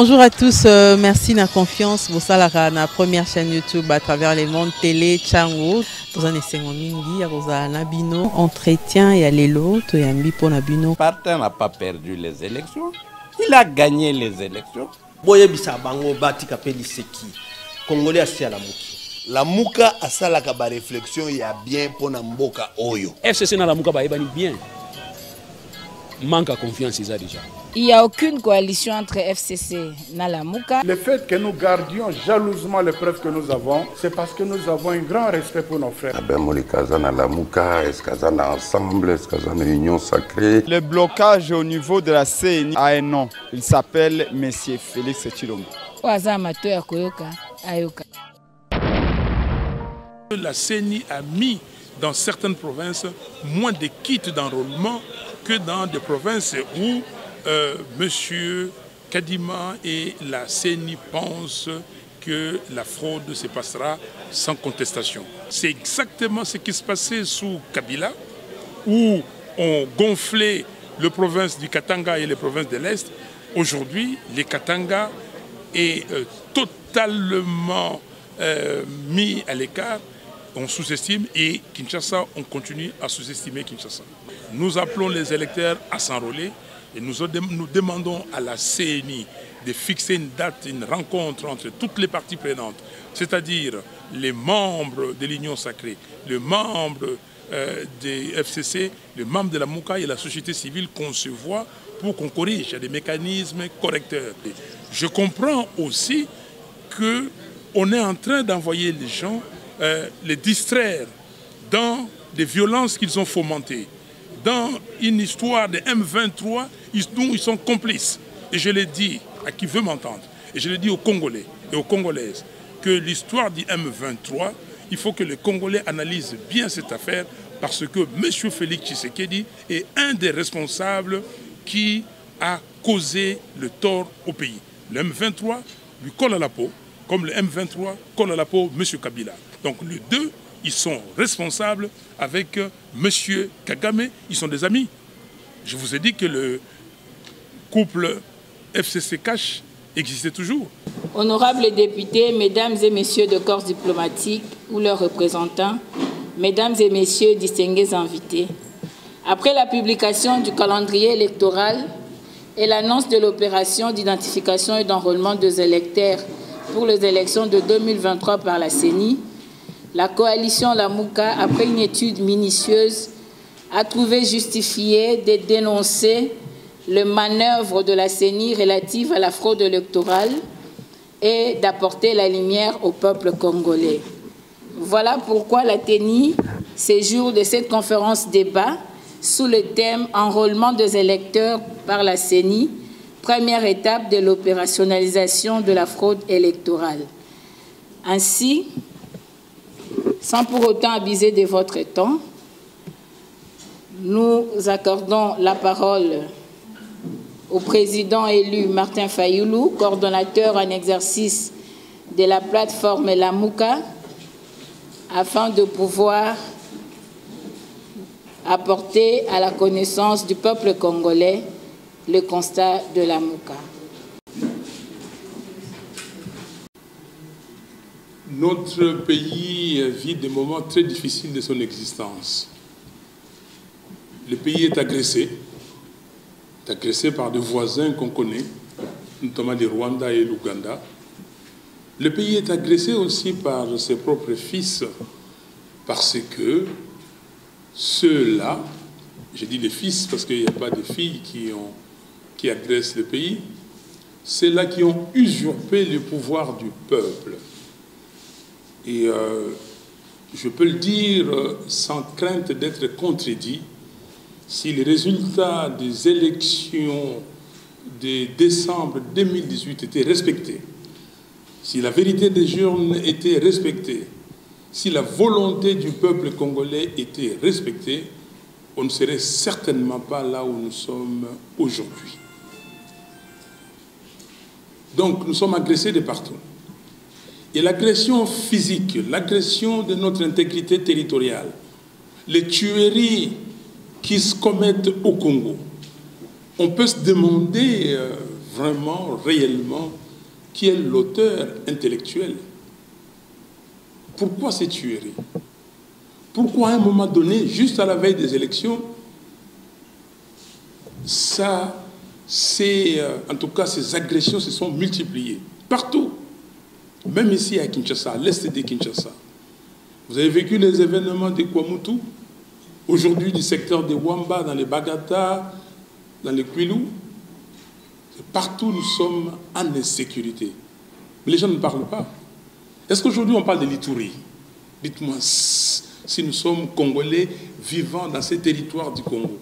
Bonjour à tous, merci de la confiance. Vous savez, la première chaîne YouTube à travers les mondes télé, Chango. Vous en essayez mingi, vous avez Nabino, entretien et allélo, tu as mis pour Nabino. Martin n'a pas perdu les élections, il a gagné les élections. Boye bisa bango bati kapeli seki. Congolais asi à la muki. La muka asala ka ba réflexion ya bien pour na mboka oyo. FCC na la muka ba ebani bien. Manque à confiance déjà. Il n'y a aucune coalition entre FCC et Nalamuka. Le fait que nous gardions jalousement les preuves que nous avons, c'est parce que nous avons un grand respect pour nos frères. Ensemble, Union sacrée. Le blocage au niveau de la CENI a un nom. Il s'appelle M. Félix Tshilombo. La CENI a mis dans certaines provinces moins de kits d'enrôlement que dans des provinces où Monsieur Kadima et la CENI pensent que la fraude se passera sans contestation. C'est exactement ce qui se passait sous Kabila, où on gonflait les provinces du Katanga et les provinces de l'Est. Aujourd'hui, les Katanga est totalement mis à l'écart. On sous-estime et Kinshasa, on continue à sous-estimer Kinshasa. Nous appelons les électeurs à s'enrôler et nous demandons à la CENI de fixer une date, une rencontre entre toutes les parties prenantes, c'est-à-dire les membres de l'Union sacrée, les membres des FCC, les membres de la MOUCA et la société civile qu'on se voit pour qu'on corrige des mécanismes correcteurs. Je comprends aussi qu'on est en train d'envoyer les gens les distraire dans des violences qu'ils ont fomentées, dans une histoire de M23 dont ils sont complices. Et je l'ai dit à qui veut m'entendre, et je l'ai dit aux Congolais et aux Congolaises, que l'histoire du M23, il faut que les Congolais analysent bien cette affaire, parce que M. Félix Tshisekedi est un des responsables qui a causé le tort au pays. Le M23 lui colle à la peau, comme le M23 colle à la peau M. Kabila. Donc les deux, ils sont responsables avec M. Kagame, ils sont des amis. Je vous ai dit que le couple FCC-Cash existait toujours. Honorables députés, mesdames et messieurs de corps diplomatiques ou leurs représentants, mesdames et messieurs distingués invités, après la publication du calendrier électoral et l'annonce de l'opération d'identification et d'enrôlement des électeurs pour les élections de 2023 par la CENI, la coalition Lamuka, après une étude minutieuse, a trouvé justifié de dénoncer le manœuvre de la CENI relative à la fraude électorale et d'apporter la lumière au peuple congolais. Voilà pourquoi la TENI séjourne de cette conférence débat sous le thème « Enrôlement des électeurs par la CENI », première étape de l'opérationnalisation de la fraude électorale. Ainsi, sans pour autant abuser de votre temps, nous accordons la parole au président élu Martin Fayoulou, coordonnateur en exercice de la plateforme Lamuka, afin de pouvoir apporter à la connaissance du peuple congolais le constat de Lamuka. Notre pays vit des moments très difficiles de son existence. Le pays est agressé par des voisins qu'on connaît, notamment le Rwanda et l'Ouganda. Le pays est agressé aussi par ses propres fils, parce que ceux-là, je dis les fils parce qu'il n'y a pas de filles qui agressent le pays, ceux-là qui ont usurpé le pouvoir du peuple. Et je peux le dire sans crainte d'être contredit, si les résultats des élections de décembre 2018 étaient respectés, si la vérité des urnes était respectée, si la volonté du peuple congolais était respectée, on ne serait certainement pas là où nous sommes aujourd'hui. Donc nous sommes agressés de partout. Et l'agression physique, l'agression de notre intégrité territoriale, les tueries qui se commettent au Congo, on peut se demander vraiment, réellement, qui est l'auteur intellectuel. Pourquoi ces tueries? Pourquoi à un moment donné, juste à la veille des élections, en tout cas, ces agressions se sont multipliées partout, même ici à Kinshasa, à l'est de Kinshasa. Vous avez vécu les événements de Kwamutu, aujourd'hui du secteur de Wamba, dans les Bagata, dans les Kwilu. Partout, nous sommes en insécurité. Mais les gens ne parlent pas. Est-ce qu'aujourd'hui, on parle de l'Ituri? Dites-moi si nous sommes Congolais vivant dans ces territoires du Congo.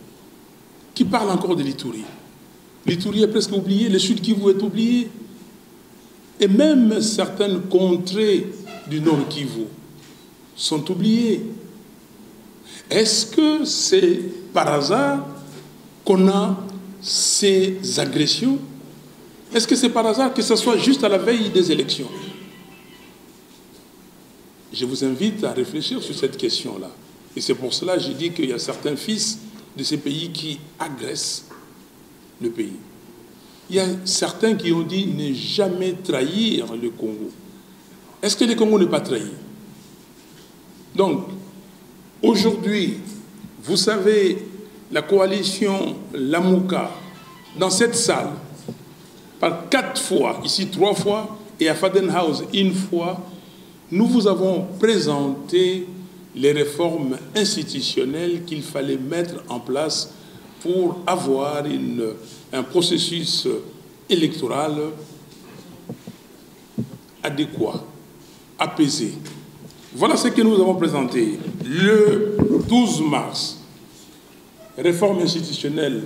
Qui parle encore de l'Ituri? L'Ituri est presque oublié, le Sud Kivu est oublié. Et même certaines contrées du Nord Kivu sont oubliées. Est-ce que c'est par hasard qu'on a ces agressions? Est-ce que c'est par hasard que ce soit juste à la veille des élections? Je vous invite à réfléchir sur cette question-là. Et c'est pour cela que j'ai dit qu'il y a certains fils de ces pays qui agressent le pays. Il y a certains qui ont dit ne jamais trahir le Congo. Est-ce que le Congo n'est pas trahi? Donc, aujourd'hui, vous savez, la coalition Lamuka, dans cette salle, par 4 fois, ici 3 fois, et à Fadenhouse 1 fois, nous vous avons présenté les réformes institutionnelles qu'il fallait mettre en place pour avoir un processus électoral adéquat, apaisé. Voilà ce que nous avons présenté le 12 mars. Réforme institutionnelle,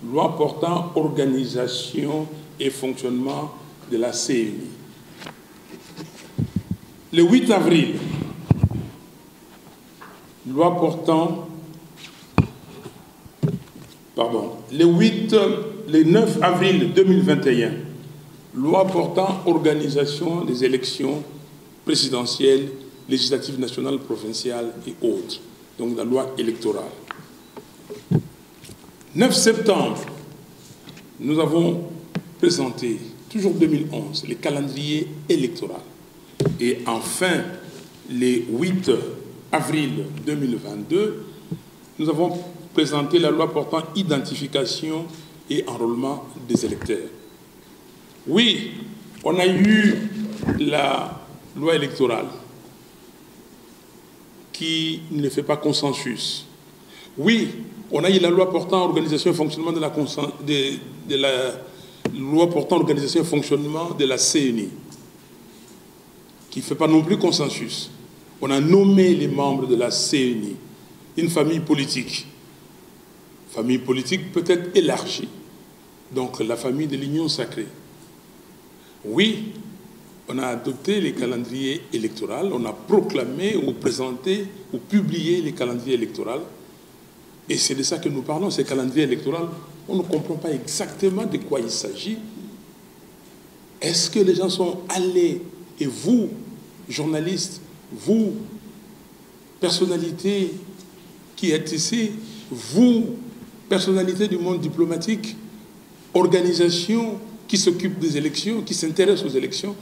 loi portant organisation et fonctionnement de la CENI. Le 8 avril, loi portant... Pardon. Le 9 avril 2021, loi portant organisation des élections présidentielles, législatives nationales, provinciales et autres. Donc la loi électorale. 9 septembre, nous avons présenté, toujours 2011, le calendrier électoral. Et enfin, le 8 avril 2022, nous avons présenté la loi portant identification et enrôlement des électeurs. Oui, on a eu la loi électorale qui ne fait pas consensus. Oui, on a eu la loi portant organisation et fonctionnement de la loi portant organisation et fonctionnement de la CENI, qui ne fait pas non plus consensus. On a nommé les membres de la CENI, une famille politique peut-être élargie, donc la famille de l'Union sacrée. Oui, on a adopté les calendriers électoraux, on a proclamé ou présenté ou publié les calendriers électoraux, et c'est de ça que nous parlons, ces calendriers électoraux. On ne comprend pas exactement de quoi il s'agit. Est-ce que les gens sont allés, et vous, journalistes, vous, personnalités qui êtes ici, vous, personnalités du monde diplomatique, organisations qui s'occupent des élections, qui s'intéressent aux élections,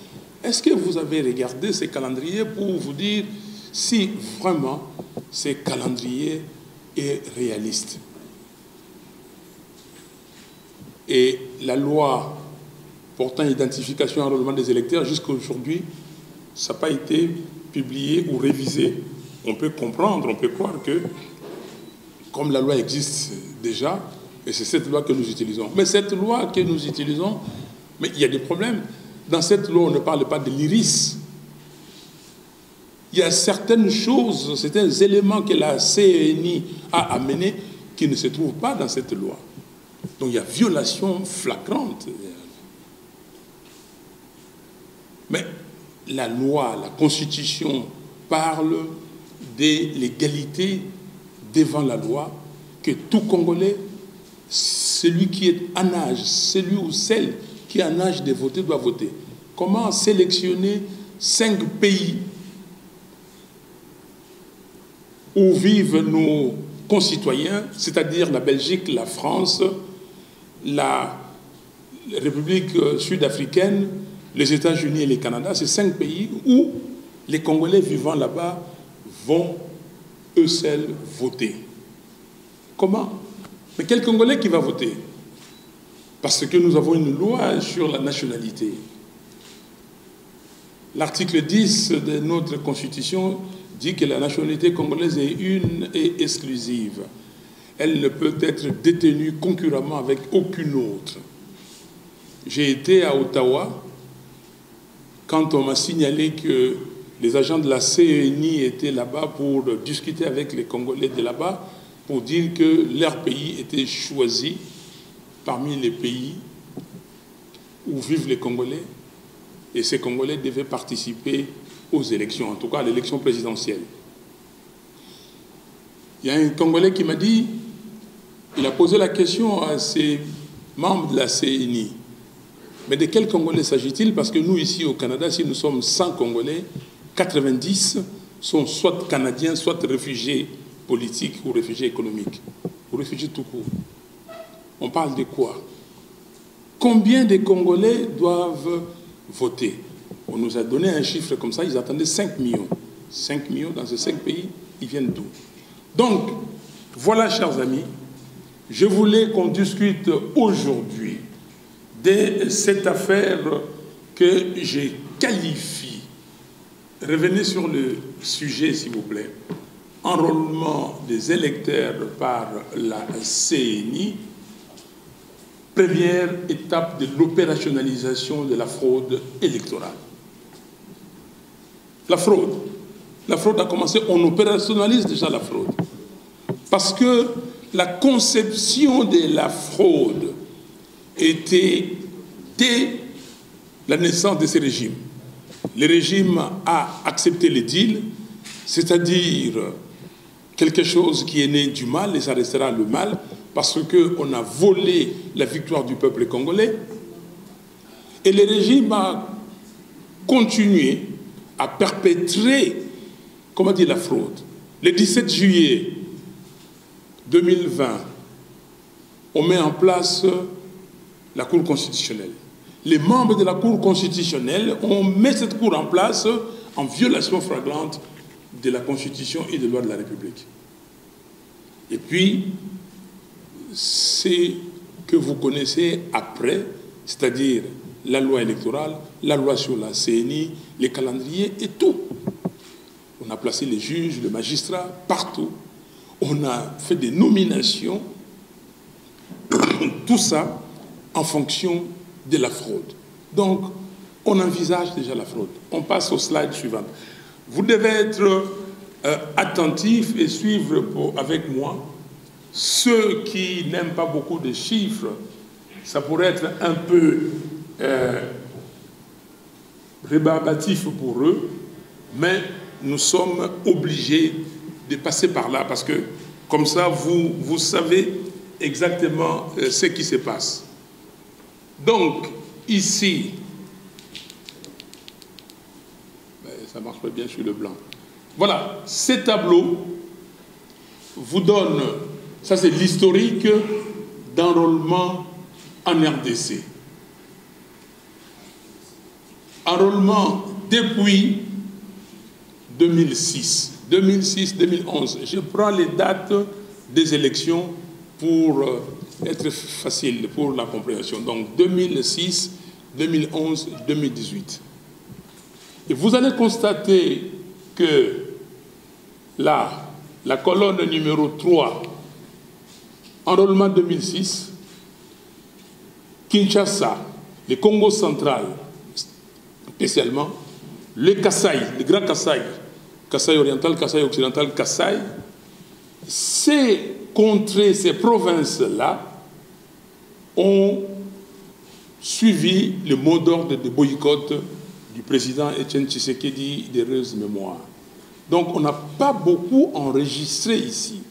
est-ce que vous avez regardé ces calendriers pour vous dire si vraiment ces calendriers est réaliste? Et la loi portant identification et enrôlement des électeurs, jusqu'à aujourd'hui, ça n'a pas été publié ou révisé. On peut comprendre, on peut croire que, comme la loi existe déjà, et c'est cette loi que nous utilisons. Mais cette loi que nous utilisons, mais il y a des problèmes. Dans cette loi, on ne parle pas de l'iris. Il y a certaines choses, certains éléments que la CENI a amenés qui ne se trouvent pas dans cette loi. Donc il y a violation flagrante. Mais la loi, la Constitution parle de l'égalité devant la loi, que tout Congolais, celui qui est en âge, celui ou celle qui est en âge de voter doit voter. Comment sélectionner 5 pays où vivent nos concitoyens, c'est-à-dire la Belgique, la France, les républiques sud-africaines, les États-Unis et le Canada, c'est 5 pays où les Congolais vivant là-bas vont eux seuls voter. Comment? Mais quel Congolais qui va voter? Parce que nous avons une loi sur la nationalité. L'article 10 de notre Constitution dit que la nationalité congolaise est une et exclusive. Elle ne peut être détenue concurremment avec aucune autre. J'ai été à Ottawa quand on m'a signalé que les agents de la CENI étaient là-bas pour discuter avec les Congolais de là-bas pour dire que leur pays était choisi parmi les pays où vivent les Congolais et ces Congolais devaient participer aux élections, en tout cas à l'élection présidentielle. Il y a un Congolais qui m'a dit, il a posé la question à ses membres de la CENI. Mais de quel Congolais s'agit-il? Parce que nous, ici au Canada, si nous sommes 100 Congolais, 90 sont soit Canadiens, soit réfugiés politiques ou réfugiés économiques, ou réfugiés tout court. On parle de quoi? Combien de Congolais doivent voter? On nous a donné un chiffre comme ça, ils attendaient 5 millions. 5 millions dans ces 5 pays, ils viennent d'où? Donc, voilà, chers amis, je voulais qu'on discute aujourd'hui de cette affaire que je qualifie. Revenez sur le sujet, s'il vous plaît. Enrôlement des électeurs par la CENI, première étape de l'opérationnalisation de la fraude électorale. La fraude a commencé, on opérationnalise déjà la fraude. Parce que la conception de la fraude était dès la naissance de ces régimes. Le régime a accepté les deals, c'est-à-dire quelque chose qui est né du mal et ça restera le mal, parce qu'on a volé la victoire du peuple congolais. Et le régime a continué à perpétrer, comment dire, la fraude. Le 17 juillet 2020, on met en place la Cour constitutionnelle. Les membres de la Cour constitutionnelle ont mis cette Cour en place en violation flagrante de la Constitution et des lois de la République. Et puis, c'est que vous connaissez après, c'est-à-dire la loi électorale, la loi sur la CENI, les calendriers et tout. On a placé les juges, les magistrats, partout. On a fait des nominations, tout ça en fonction de la fraude. Donc, on envisage déjà la fraude. On passe au slide suivant. Vous devez être attentifs et suivre avec moi. Ceux qui n'aiment pas beaucoup de chiffres, ça pourrait être un peu rébarbatif pour eux, mais nous sommes obligés de passer par là parce que comme ça, vous savez exactement ce qui se passe. Donc, ici, ça marche pas bien sur le blanc. Voilà, ces tableaux vous donnent, ça c'est l'historique d'enrôlement en RDC. Enrôlement depuis 2006, 2011. Je prends les dates des élections pour être facile pour la compréhension. Donc 2006, 2011, 2018. Et vous allez constater que là, la colonne numéro 3, enrôlement 2006, Kinshasa, le Congo central, spécialement, le Kasaï, le Grand Kasaï, Kasaï oriental, Kasaï occidental, Kasaï, ces contrées, ces provinces-là ont suivi le mot d'ordre de boycott du président Etienne Tshisekedi d'heureuse mémoire. Donc on n'a pas beaucoup enregistré ici.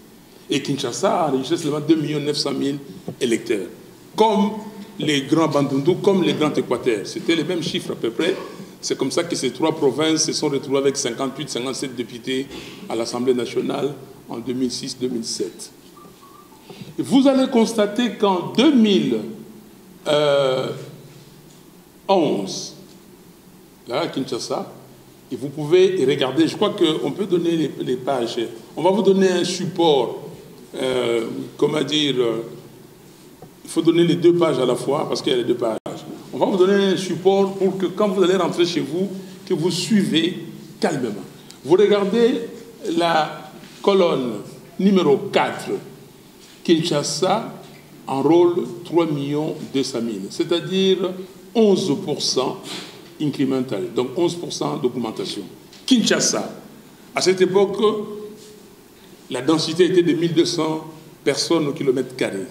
Et Kinshasa a enregistré seulement 2 900 000 électeurs. Comme les grands Bandundu, comme les grands Équateurs. C'était les mêmes chiffres à peu près. C'est comme ça que ces 3 provinces se sont retrouvées avec 58-57 députés à l'Assemblée nationale en 2006-2007. Vous allez constater qu'en 11. Là, à Kinshasa. Et vous pouvez regarder, je crois qu'on peut donner les pages. On va vous donner un support, comment dire, il faut donner les 2 pages à la fois, parce qu'il y a les 2 pages. On va vous donner un support pour que quand vous allez rentrer chez vous, que vous suivez calmement. Vous regardez la colonne numéro 4, Kinshasa enrôle 3 200 000, c'est-à-dire 11% incrémental, donc 11% d'augmentation. Kinshasa, à cette époque, la densité était de 1200 personnes au kilomètre carré.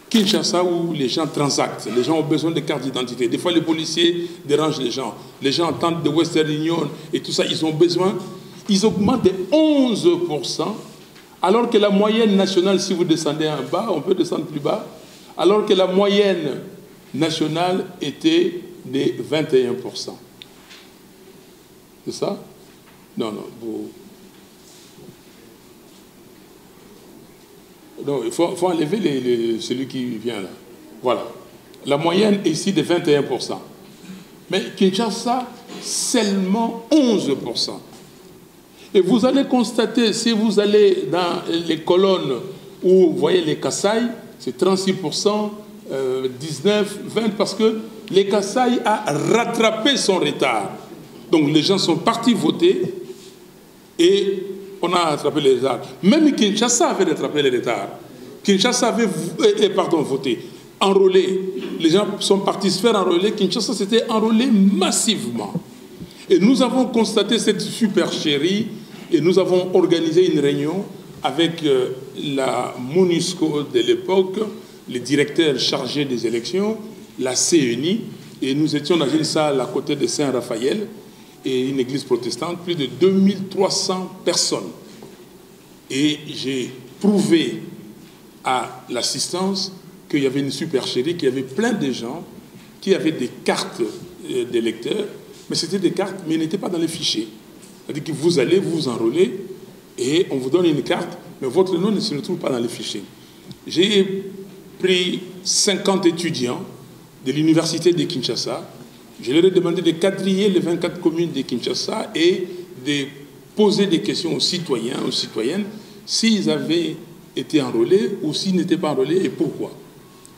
Kinshasa, où les gens transactent, les gens ont besoin de cartes d'identité. Des fois, les policiers dérangent les gens entendent de Western Union et tout ça, ils ont besoin. Ils augmentent de 11%, alors que la moyenne nationale, si vous descendez en bas, on peut descendre plus bas, alors que la moyenne nationale était de 21%. C'est ça? Non, non, vous... Non, il faut enlever celui qui vient là. Voilà. La moyenne est ici de 21%. Mais Kinshasa, seulement 11%. Et vous allez constater, si vous allez dans les colonnes où vous voyez les Kasaï, c'est 36%, 19, 20, parce que les Kasaï a rattrapé son retard. Donc les gens sont partis voter et on a rattrapé les retards. Même Kinshasa avait rattrapé les retards. Kinshasa avait voté, enrôlé. Les gens sont partis se faire enrôler. Kinshasa s'était enrôlé massivement. Et nous avons constaté cette supercherie et nous avons organisé une réunion avec la MONUSCO de l'époque, les directeurs chargés des élections, la CENI, et nous étions dans une salle à côté de Saint-Raphaël et une église protestante, plus de 2300 personnes. Et j'ai prouvé à l'assistance qu'il y avait une supercherie, qu'il y avait plein de gens qui avaient des cartes d'électeurs, mais c'était des cartes, mais elles n'étaient pas dans les fichiers. C'est-à-dire que vous allez vous enrôler et on vous donne une carte, mais votre nom ne se retrouve pas dans les fichiers. J'ai pris 50 étudiants de l'université de Kinshasa. Je leur ai demandé de quadriller les 24 communes de Kinshasa et de poser des questions aux citoyens, aux citoyennes, s'ils avaient été enrôlés ou s'ils n'étaient pas enrôlés et pourquoi.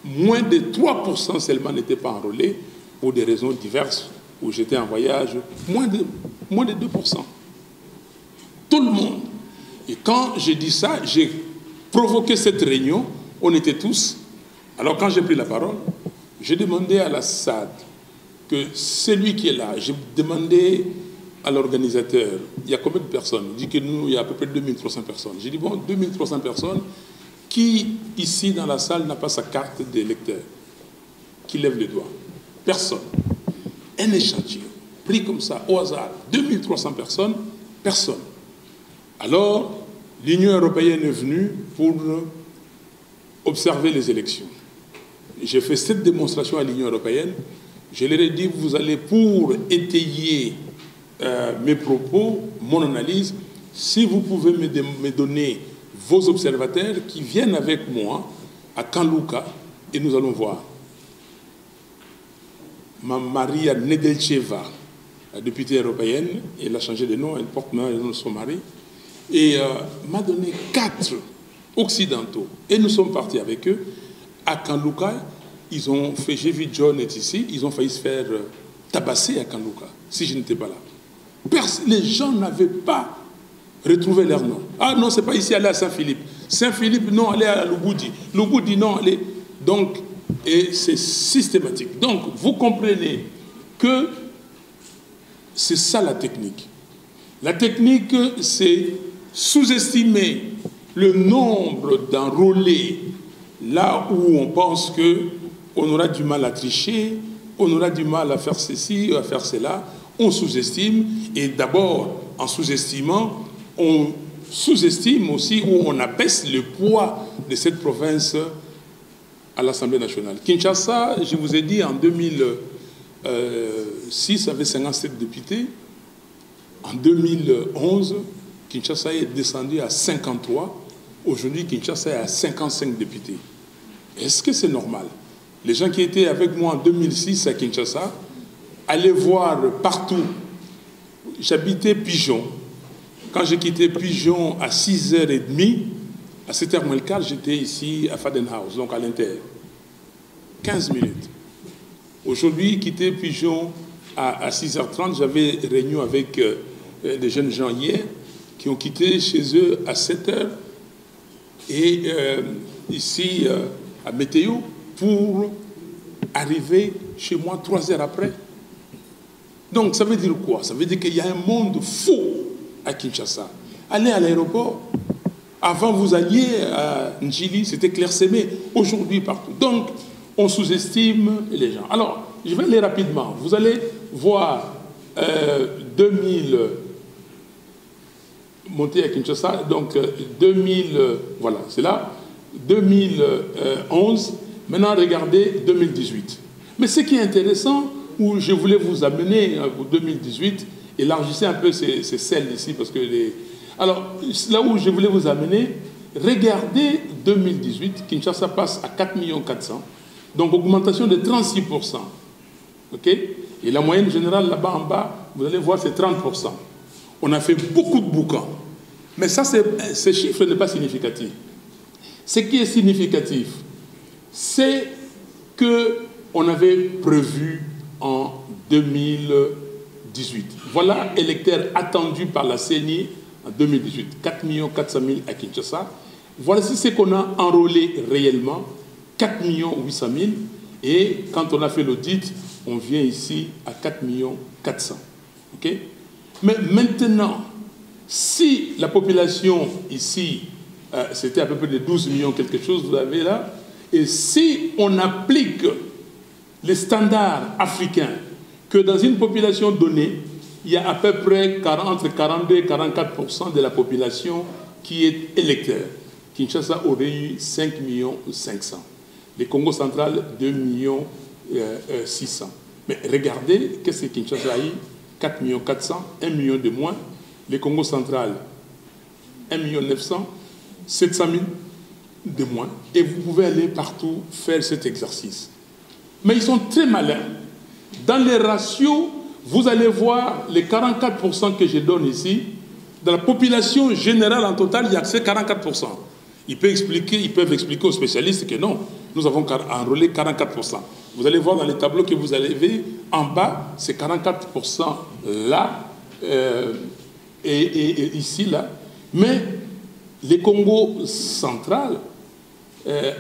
Moins de 3% seulement n'étaient pas enrôlés pour des raisons diverses, où j'étais en voyage, moins de 2%. Tout le monde. Et quand j'ai dit ça, j'ai provoqué cette réunion, on était tous. Alors quand j'ai pris la parole, j'ai demandé à la SAD que celui qui est là, j'ai demandé à l'organisateur, il y a combien de personnes? Il dit que nous, il y a à peu près 2300 personnes. J'ai dit, bon, 2300 personnes, qui ici dans la salle n'a pas sa carte d'électeur? Qui lève les doigts? Personne. Un échantillon, pris comme ça, au hasard, 2300 personnes, personne. Alors, l'Union européenne est venue pour observer les élections. J'ai fait cette démonstration à l'Union européenne. Je leur ai dit, vous allez, pour étayer mes propos, mon analyse, si vous pouvez me donner vos observateurs qui viennent avec moi à Kanlouka, et nous allons voir. Maria Nedelcheva, la députée européenne, elle a changé de nom, elle porte maintenant le nom de son mari, et m'a donné 4 occidentaux. Et nous sommes partis avec eux à Kanlouka. Ils ont fait, j'ai vu John est ici, ils ont failli se faire tabasser à Kanlouka, si je n'étais pas là. Les gens n'avaient pas retrouvé leur nom. Ah non, c'est pas ici, allez à Saint-Philippe. Saint-Philippe, non, allez à Lugoudi. Lugoudi, non, allez. Donc, et c'est systématique. Donc, vous comprenez que c'est ça la technique. La technique, c'est sous-estimer le nombre d'enrôlés là où on pense qu'on aura du mal à tricher, on aura du mal à faire ceci, à faire cela. On sous-estime, et d'abord, en sous-estimant, on sous-estime aussi ou on abaisse le poids de cette province à l'Assemblée nationale. Kinshasa, je vous ai dit, en 2006, avait 57 députés. En 2011, Kinshasa est descendu à 53. Aujourd'hui, Kinshasa est à 55 députés. Est-ce que c'est normal? Les gens qui étaient avec moi en 2006 à Kinshasa allaient voir partout. J'habitais Pigeon. Quand j'ai quitté Pigeon à 6h30, à 7h04, j'étais ici à Fadenhouse, donc à l'Inter. 15 minutes. Aujourd'hui, quitter Pigeon à 6h30, j'avais réunion avec des jeunes gens hier qui ont quitté chez eux à 7h et ici à Météo pour arriver chez moi 3 heures après. Donc ça veut dire quoi? Ça veut dire qu'il y a un monde fou à Kinshasa. Allez à l'aéroport. Avant, vous alliez à Njili, c'était clairsemé. Aujourd'hui, partout. Donc, on sous-estime les gens. Alors, je vais aller rapidement. Vous allez voir 2000 monter à Kinshasa. Donc, 2000, voilà, c'est là. 2011. Maintenant, regardez 2018. Mais ce qui est intéressant, où je voulais vous amener pour 2018, élargissez un peu ces celles ici, parce que Alors, là où je voulais vous amener, regardez 2018, Kinshasa passe à 4 400 000, donc augmentation de 36%. OK? Et la moyenne générale, là-bas en bas, vous allez voir, c'est 30%. On a fait beaucoup de boucans. Mais ça, ce chiffre n'est pas significatif. Ce qui est significatif, c'est qu'on avait prévu en 2018. Voilà électeurs attendus par la CENI en 2018, 4 400 000 à Kinshasa. Voici ce qu'on a enrôlé réellement, 4 800 000. Et quand on a fait l'audit, on vient ici à 4 400 000. Okay? Mais maintenant, si la population ici, c'était à peu près de 12 millions quelque chose, vous avez là, et si on applique les standards africains, que dans une population donnée, il y a à peu près entre 42 et 44% de la population qui est électeur. Kinshasa aurait eu 5 500 000. Les Congo central, 2 600 000. Mais regardez, qu'est-ce que Kinshasa a eu? 4 400 000, 1 million de moins. Les Congo central, 1 900 000, 700 000 de moins. Et vous pouvez aller partout faire cet exercice. Mais ils sont très malins. Dans les ratios, vous allez voir les 44% que je donne ici. Dans la population générale en total, il y a ces 44%. Ils peuvent expliquer aux spécialistes que non, nous avons enrôlé 44%. Vous allez voir dans les tableaux que vous avez en bas, c'est 44% là et ici, là. Mais les Congo central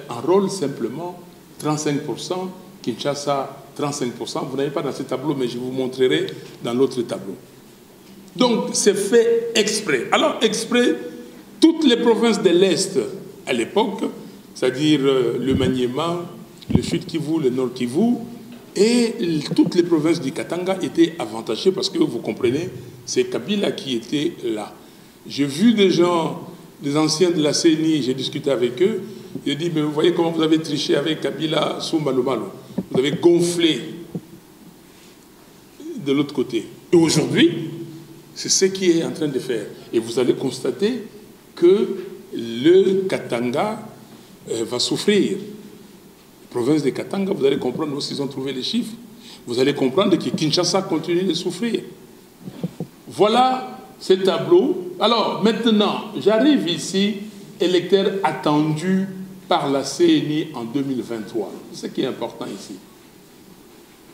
enrôlent simplement 35%, Kinshasa 35%. Vous n'avez pas dans ce tableau, mais je vous montrerai dans l'autre tableau. Donc, c'est fait exprès. Alors, exprès, toutes les provinces de l'Est à l'époque, c'est-à-dire le Maniema, le Sud Kivu, le Nord Kivu, et toutes les provinces du Katanga étaient avantagées parce que, vous comprenez, c'est Kabila qui était là. J'ai vu des gens, des anciens de la CENI, j'ai discuté avec eux, j'ai dit, mais vous voyez comment vous avez triché avec Kabila sous Malomalo. Vous avez gonflé de l'autre côté. Et aujourd'hui, c'est ce qu'il est en train de faire. Et vous allez constater que le Katanga va souffrir. La province de Katanga, vous allez comprendre aussi, ils ont trouvé les chiffres. Vous allez comprendre que Kinshasa continue de souffrir. Voilà ce tableau. Alors, maintenant, j'arrive ici, électeurs attendus par la CENI en 2023. C'est ce qui est important ici.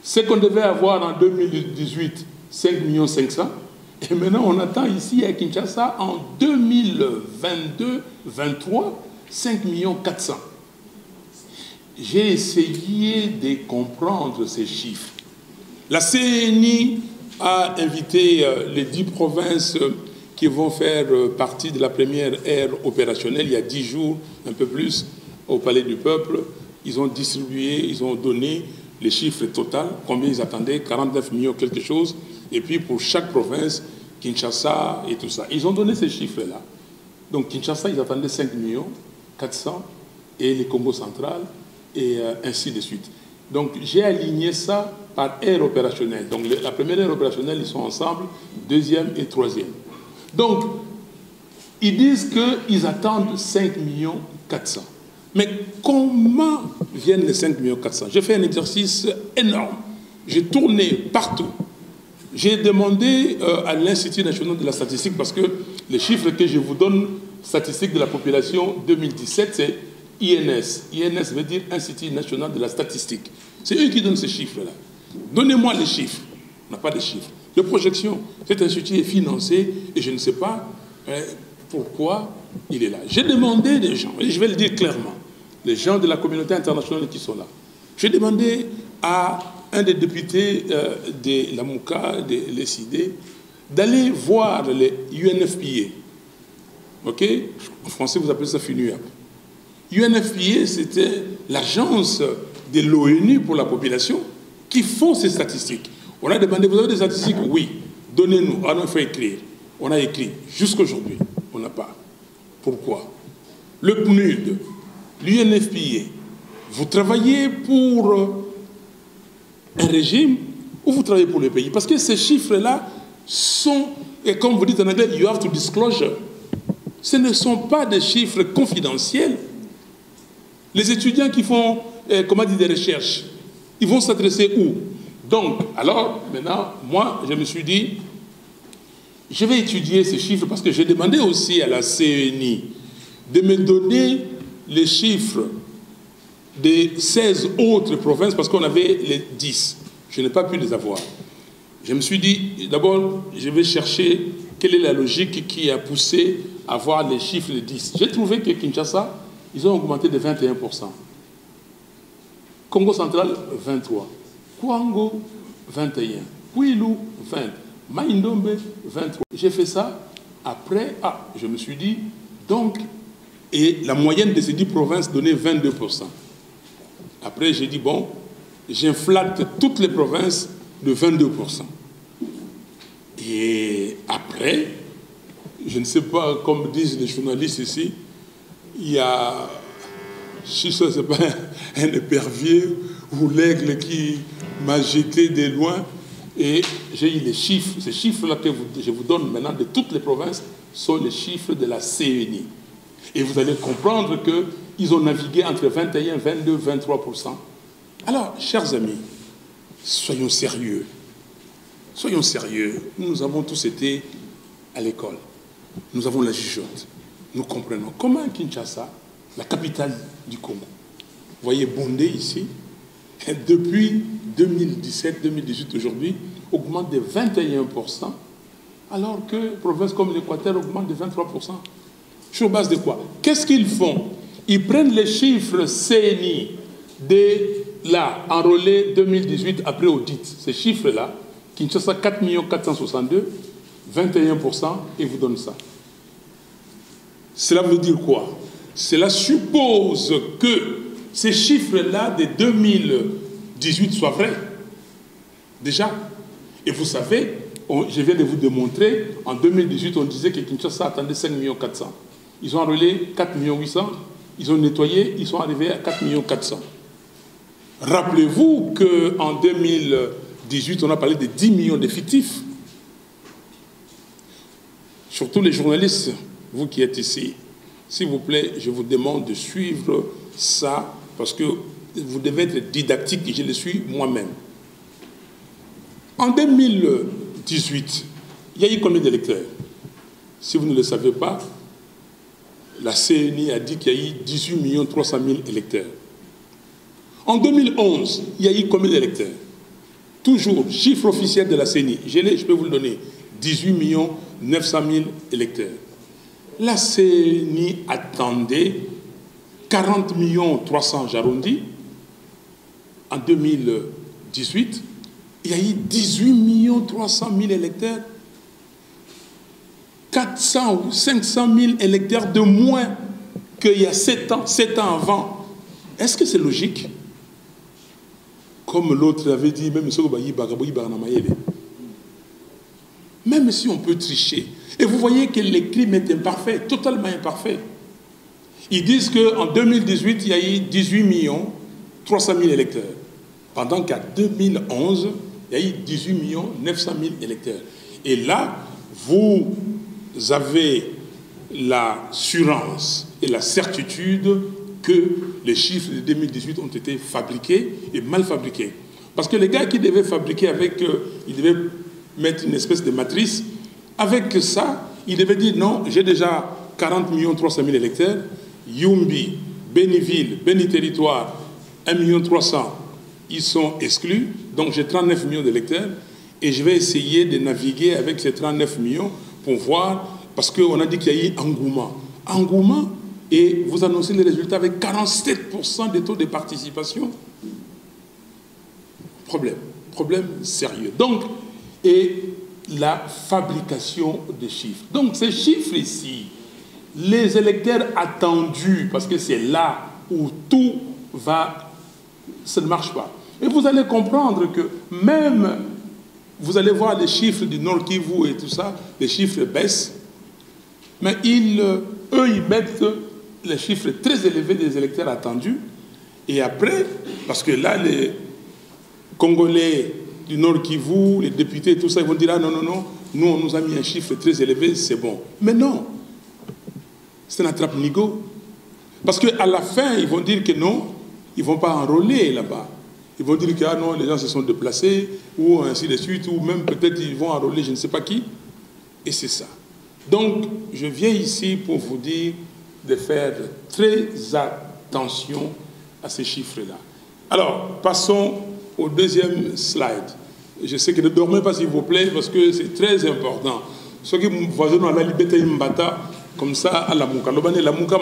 Ce qu'on devait avoir en 2018, 5 500 000. Et maintenant, on attend ici à Kinshasa en 2022-23, 5 400 000. J'ai essayé de comprendre ces chiffres. La CENI a invité les 10 provinces qui vont faire partie de la première ère opérationnelle il y a 10 jours, un peu plus, au Palais du Peuple. Ils ont distribué, ils ont donné les chiffres totaux, combien ils attendaient, 49 millions quelque chose, et puis pour chaque province, Kinshasa et tout ça. Ils ont donné ces chiffres-là. Donc Kinshasa, ils attendaient 5 400 000, et les Congo central, et ainsi de suite. Donc j'ai aligné ça par ère opérationnelle. Donc la première ère opérationnelle, ils sont ensemble, deuxième et troisième. Donc, ils disent qu'ils attendent 5 400 000. Mais comment viennent les 5 400 000? J'ai fait un exercice énorme. J'ai tourné partout. J'ai demandé à l'Institut national de la statistique, parce que les chiffres que je vous donne, statistiques de la population 2017, c'est INS. INS veut dire Institut national de la statistique. C'est eux qui donnent ces chiffres-là. Donnez-moi les chiffres. On n'a pas de chiffres. De projection. Cet institut est financé et je ne sais pas pourquoi il est là. J'ai demandé des gens, et je vais le dire clairement, les gens de la communauté internationale qui sont là. J'ai demandé à un des députés de la MOUCA, de l'ECID, d'aller voir les UNFPA. OK? En français, vous appelez ça FUNUAP. UNFPA, c'était l'agence de l'ONU pour la population qui font ces statistiques. On a demandé, vous avez des statistiques? Oui. Donnez-nous. Ah non, il faut écrire. On a écrit. Jusqu'aujourd'hui, on n'a pas. Pourquoi? Le PNUD, l'UNFPA, vous travaillez pour un régime ou vous travaillez pour le pays? Parce que ces chiffres-là sont, et comme vous dites en anglais, you have to disclose. Ce ne sont pas des chiffres confidentiels. Les étudiants qui font, comment dire, des recherches, ils vont s'adresser où? Donc, alors, maintenant, moi, je me suis dit, je vais étudier ces chiffres parce que j'ai demandé aussi à la CENI de me donner les chiffres des 16 autres provinces parce qu'on avait les 10. Je n'ai pas pu les avoir. Je me suis dit, d'abord, je vais chercher quelle est la logique qui a poussé à voir les chiffres de 10. J'ai trouvé que Kinshasa, ils ont augmenté de 21%. Congo central, 23%. Kwango, 21%. Kwilu, 20%. Maïndombe, 23%. J'ai fait ça après, je me suis dit, donc, et la moyenne de ces 10 provinces donnait 22%. Après, j'ai dit, bon, j'inflate toutes les provinces de 22%. Et après, je ne sais pas, comme disent les journalistes ici, il y a, si ça c'est pas un épervier ou l'aigle qui m'a jeté de loin, et j'ai eu les chiffres. Ces chiffres-là que je vous donne maintenant de toutes les provinces sont les chiffres de la CENI. Et vous allez comprendre qu'ils ont navigué entre 21, 22, 23%. Alors, chers amis, soyons sérieux. Soyons sérieux. Nous avons tous été à l'école. Nous avons la jugeote. Nous comprenons. Comment Kinshasa, la capitale du Congo, vous voyez Bondé ici, depuis 2017-2018 aujourd'hui, augmente de 21%, alors que provinces comme l'Équateur augmentent de 23%. Sur base de quoi? Qu'est-ce qu'ils font? Ils prennent les chiffres CNI de là, enrôlés 2018 après audit. Ces chiffres-là, Kinshasa 4 462 21%, et vous donnent ça. Cela veut dire quoi? Cela suppose que ces chiffres-là de 2018 soient vrais. Déjà. Et vous savez, je viens de vous démontrer, en 2018, on disait que Kinshasa attendait 5 400 000. Ils ont enrôlé 4 800 000, ils ont nettoyé, ils sont arrivés à 4 400 000. Rappelez-vous qu'en 2018, on a parlé de 10 millions d'effectifs. Surtout les journalistes, vous qui êtes ici, s'il vous plaît, je vous demande de suivre ça, parce que vous devez être didactique, et je le suis moi-même. En 2018, il y a eu combien d'électeurs? Si vous ne le savez pas, la CENI a dit qu'il y a eu 18 300 000 électeurs. En 2011, il y a eu combien d'électeurs? Toujours, chiffre officiel de la CENI, je peux vous le donner, 18 900 000 électeurs. La CENI attendait 40 300 j'arrondis. En 2018, il y a eu 18 300 000 électeurs. 400 ou 500 000 électeurs de moins qu'il y a 7 ans avant. Est-ce que c'est logique? Comme l'autre avait dit, même si on peut tricher. Et vous voyez que le crime est imparfait, totalement imparfait. Ils disent qu'en 2018, il y a eu 18 300 000 électeurs. Pendant qu'en 2011, il y a eu 18 900 000 électeurs. Et là, vous avez l'assurance et la certitude que les chiffres de 2018 ont été fabriqués et mal fabriqués. Parce que les gars qui devaient fabriquer avec, ils devaient mettre une espèce de matrice. Avec ça, ils devaient dire non, j'ai déjà 40 300 000 électeurs. Yumbi, Béniville, Béni Territoire, 1 300 000, ils sont exclus. Donc j'ai 39 millions d'électeurs. Et je vais essayer de naviguer avec ces 39 millions pour voir, parce qu'on a dit qu'il y a eu engouement. Engouement, et vous annoncez les résultats avec 47% de taux de participation. Problème sérieux. Donc, et la fabrication des chiffres. Donc, ces chiffres ici, les électeurs attendus, parce que c'est là où tout va, ça ne marche pas. Et vous allez comprendre que même, vous allez voir les chiffres du Nord Kivu et tout ça, les chiffres baissent, mais eux, ils mettent les chiffres très élevés des électeurs attendus, et après, parce que là, les Congolais du Nord Kivu, les députés, tout ça, ils vont dire, ah non, non, non, nous, on nous a mis un chiffre très élevé, c'est bon. Mais non, c'est un attrape-nigo. Parce qu'à la fin, ils vont dire que non, ils ne vont pas enrôler là-bas. Ils vont dire que ah non, les gens se sont déplacés, ou ainsi de suite, ou même peut-être ils vont enrôler je ne sais pas qui. Et c'est ça. Donc, je viens ici pour vous dire de faire très attention à ces chiffres-là. Alors, passons au deuxième slide. Je sais que ne dormez pas, s'il vous plaît, parce que c'est très important. Ceux qui voient dans la liberté mbata, comme ça, à la mouka. La mouka,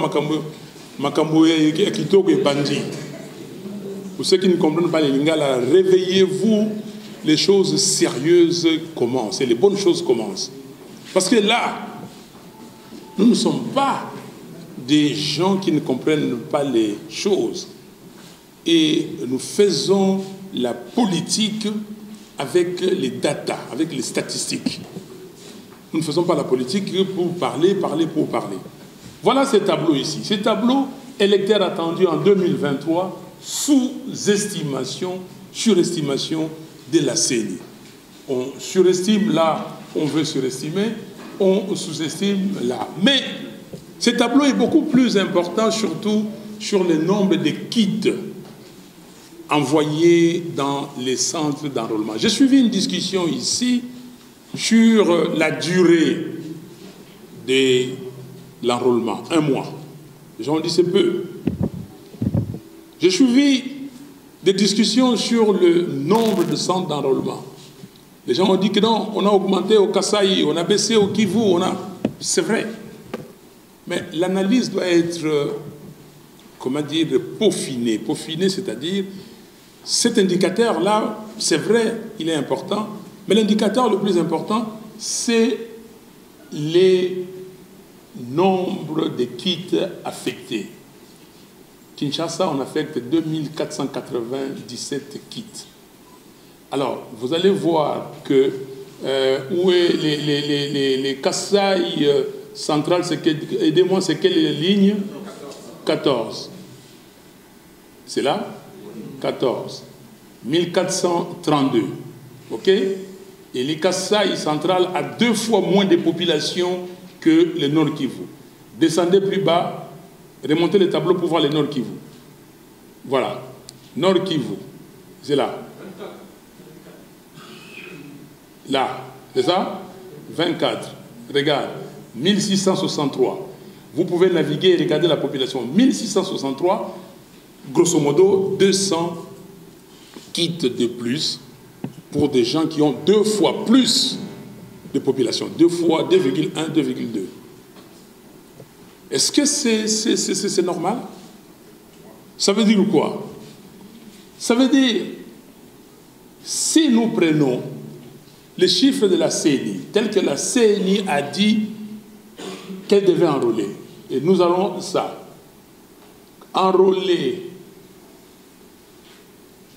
makambo kitoko et bandi. Pour ceux qui ne comprennent pas les lingala, réveillez-vous, les choses sérieuses commencent, et les bonnes choses commencent. Parce que là, nous ne sommes pas des gens qui ne comprennent pas les choses. Et nous faisons la politique avec les data, avec les statistiques. Nous ne faisons pas la politique pour parler pour parler. Voilà ce tableau ici. Ce tableau, électeur attendu en 2023, sous-estimation, surestimation de la CENI. On surestime là, on veut surestimer, on sous-estime là. Mais ce tableau est beaucoup plus important, surtout sur le nombre de kits envoyés dans les centres d'enrôlement. J'ai suivi une discussion ici sur la durée de l'enrôlement, 1 mois. Les gens ont dit c'est peu. J'ai suivi des discussions sur le nombre de centres d'enrôlement. Les gens ont dit que non, on a augmenté au Kasaï, on a baissé au Kivu, c'est vrai. Mais l'analyse doit être, comment dire, peaufinée. Peaufinée, c'est-à-dire, cet indicateur-là, c'est vrai, il est important, mais l'indicateur le plus important, c'est les nombres de kits affectés. Kinshasa, on affecte 2497 kits. Alors, vous allez voir que où est les Kasaï centrales, aidez-moi, c'est quelle ligne? 14. C'est là? 14. 1432. OK? Et les Kasaï centrales a 2 fois moins de population que le Nord Kivu. Descendez plus bas, remontez le tableau pour voir le Nord Kivu. Voilà. Nord Kivu. C'est là. Là. C'est ça? 24. Regarde. 1663. Vous pouvez naviguer et regarder la population. 1663, grosso modo, 200 kits de plus pour des gens qui ont 2 fois plus de population. 2 fois 2,1, 2,2. Est-ce que c'est normal? Ça veut dire quoi? Ça veut dire, si nous prenons les chiffres de la CENI, tels que la CENI a dit qu'elle devait enrôler, et nous allons ça, enrôler,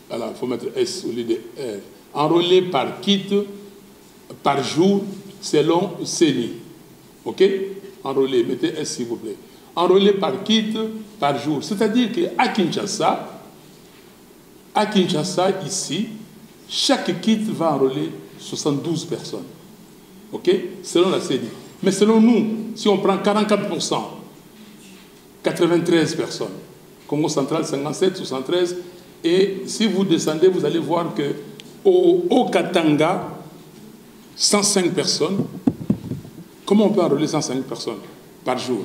voilà, il faut mettre S au lieu de R, enrôler par kit, par jour, selon CENI. OK? Enrôler, mettez S s'il vous plaît. Enrôler par kit, par jour. C'est-à-dire qu'à Kinshasa, ici, chaque kit va enrôler 72 personnes. OK? Selon la CENI. Mais selon nous, si on prend 44%, 93 personnes. Congo central 57, 73. Et si vous descendez, vous allez voir que au Katanga, 105 personnes. Comment on peut enrôler 105 personnes par jour?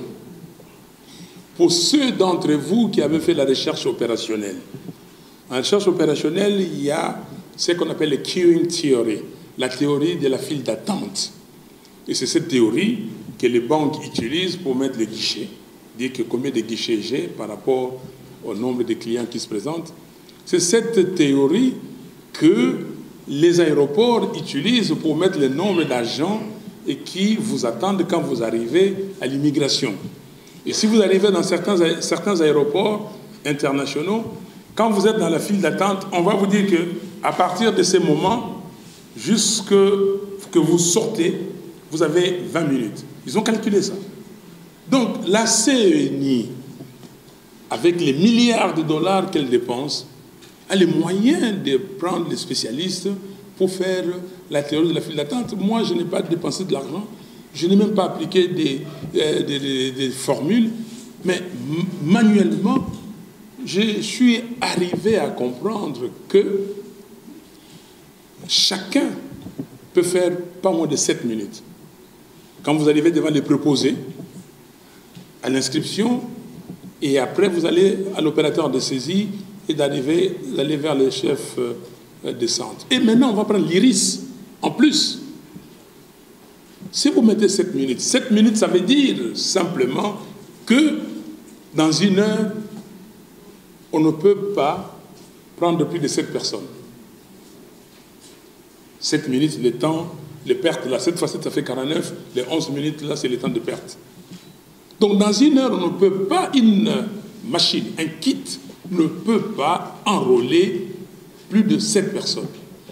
Pour ceux d'entre vous qui avaient fait la recherche opérationnelle, en recherche opérationnelle, il y a ce qu'on appelle le queuing theory, la théorie de la file d'attente. Et c'est cette théorie que les banques utilisent pour mettre les guichets, dire que combien de guichets j'ai par rapport au nombre de clients qui se présentent. C'est cette théorie que les aéroports utilisent pour mettre le nombre d'agents et qui vous attendent quand vous arrivez à l'immigration. Et si vous arrivez dans certains aéroports internationaux, quand vous êtes dans la file d'attente, on va vous dire qu'à partir de ce moment, jusque que vous sortez, vous avez 20 minutes. Ils ont calculé ça. Donc la CENI, avec les milliards de dollars qu'elle dépense, a les moyens de prendre les spécialistes pour faire la théorie de la file d'attente. Moi, je n'ai pas dépensé de l'argent, je n'ai même pas appliqué des formules, mais manuellement, je suis arrivé à comprendre que chacun peut faire pas moins de 7 minutes. Quand vous arrivez devant les préposés, à l'inscription, et après vous allez à l'opérateur de saisie et d'aller vers le chef de centre. Et maintenant, on va prendre l'iris en plus. Si vous mettez 7 minutes, ça veut dire simplement que dans une heure, on ne peut pas prendre plus de 7 personnes. 7 minutes, le temps, les pertes, là, 7 fois 7, ça fait 49, les 11 minutes, là, c'est le temps de perte. Donc, dans une heure, on ne peut pas, une machine, un kit, ne peut pas enrôler plus de 7 personnes.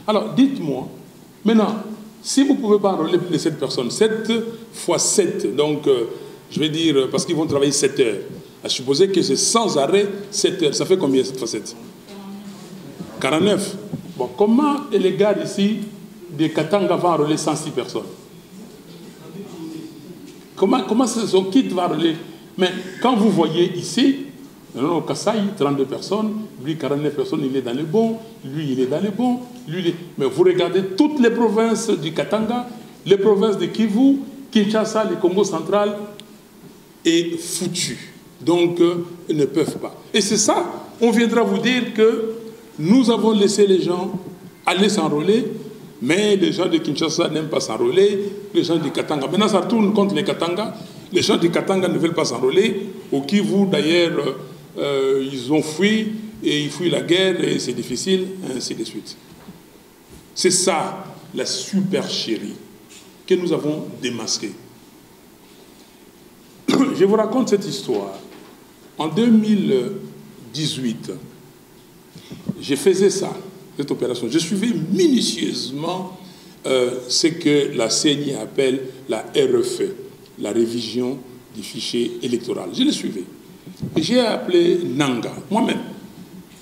Alors, dites-moi, maintenant, si vous ne pouvez pas enrôler plus de 7 personnes, 7 fois 7, donc, je vais dire, parce qu'ils vont travailler 7 heures, à supposer que c'est sans arrêt 7 heures, ça fait combien 7 fois 7 49. Bon, comment les gars ici, de Katanga, vont enrôler 106 personnes? Comment son kit va enrôler? Mais quand vous voyez ici, au Kasaï, 32 personnes, lui 49 personnes, il est dans les bons, lui il est dans les bons, lui mais vous regardez toutes les provinces du Katanga, les provinces de Kivu, Kinshasa, le Congo central, est foutu. Donc, ils ne peuvent pas. Et c'est ça, on viendra vous dire que nous avons laissé les gens aller s'enrôler, mais les gens de Kinshasa n'aiment pas s'enrôler, les gens du Katanga. Maintenant, ça tourne contre les Katanga. Les gens du Katanga ne veulent pas s'enrôler. Au Kivu, d'ailleurs, ils ont fui, et ils fuient la guerre, et c'est difficile, ainsi de suite. C'est ça, la supercherie que nous avons démasquée. Je vous raconte cette histoire. En 2018, je faisais ça, cette opération. Je suivais minutieusement ce que la CENI appelle la RFE, la révision du fichier électoral. Je le suivais. Et j'ai appelé Nanga, moi-même.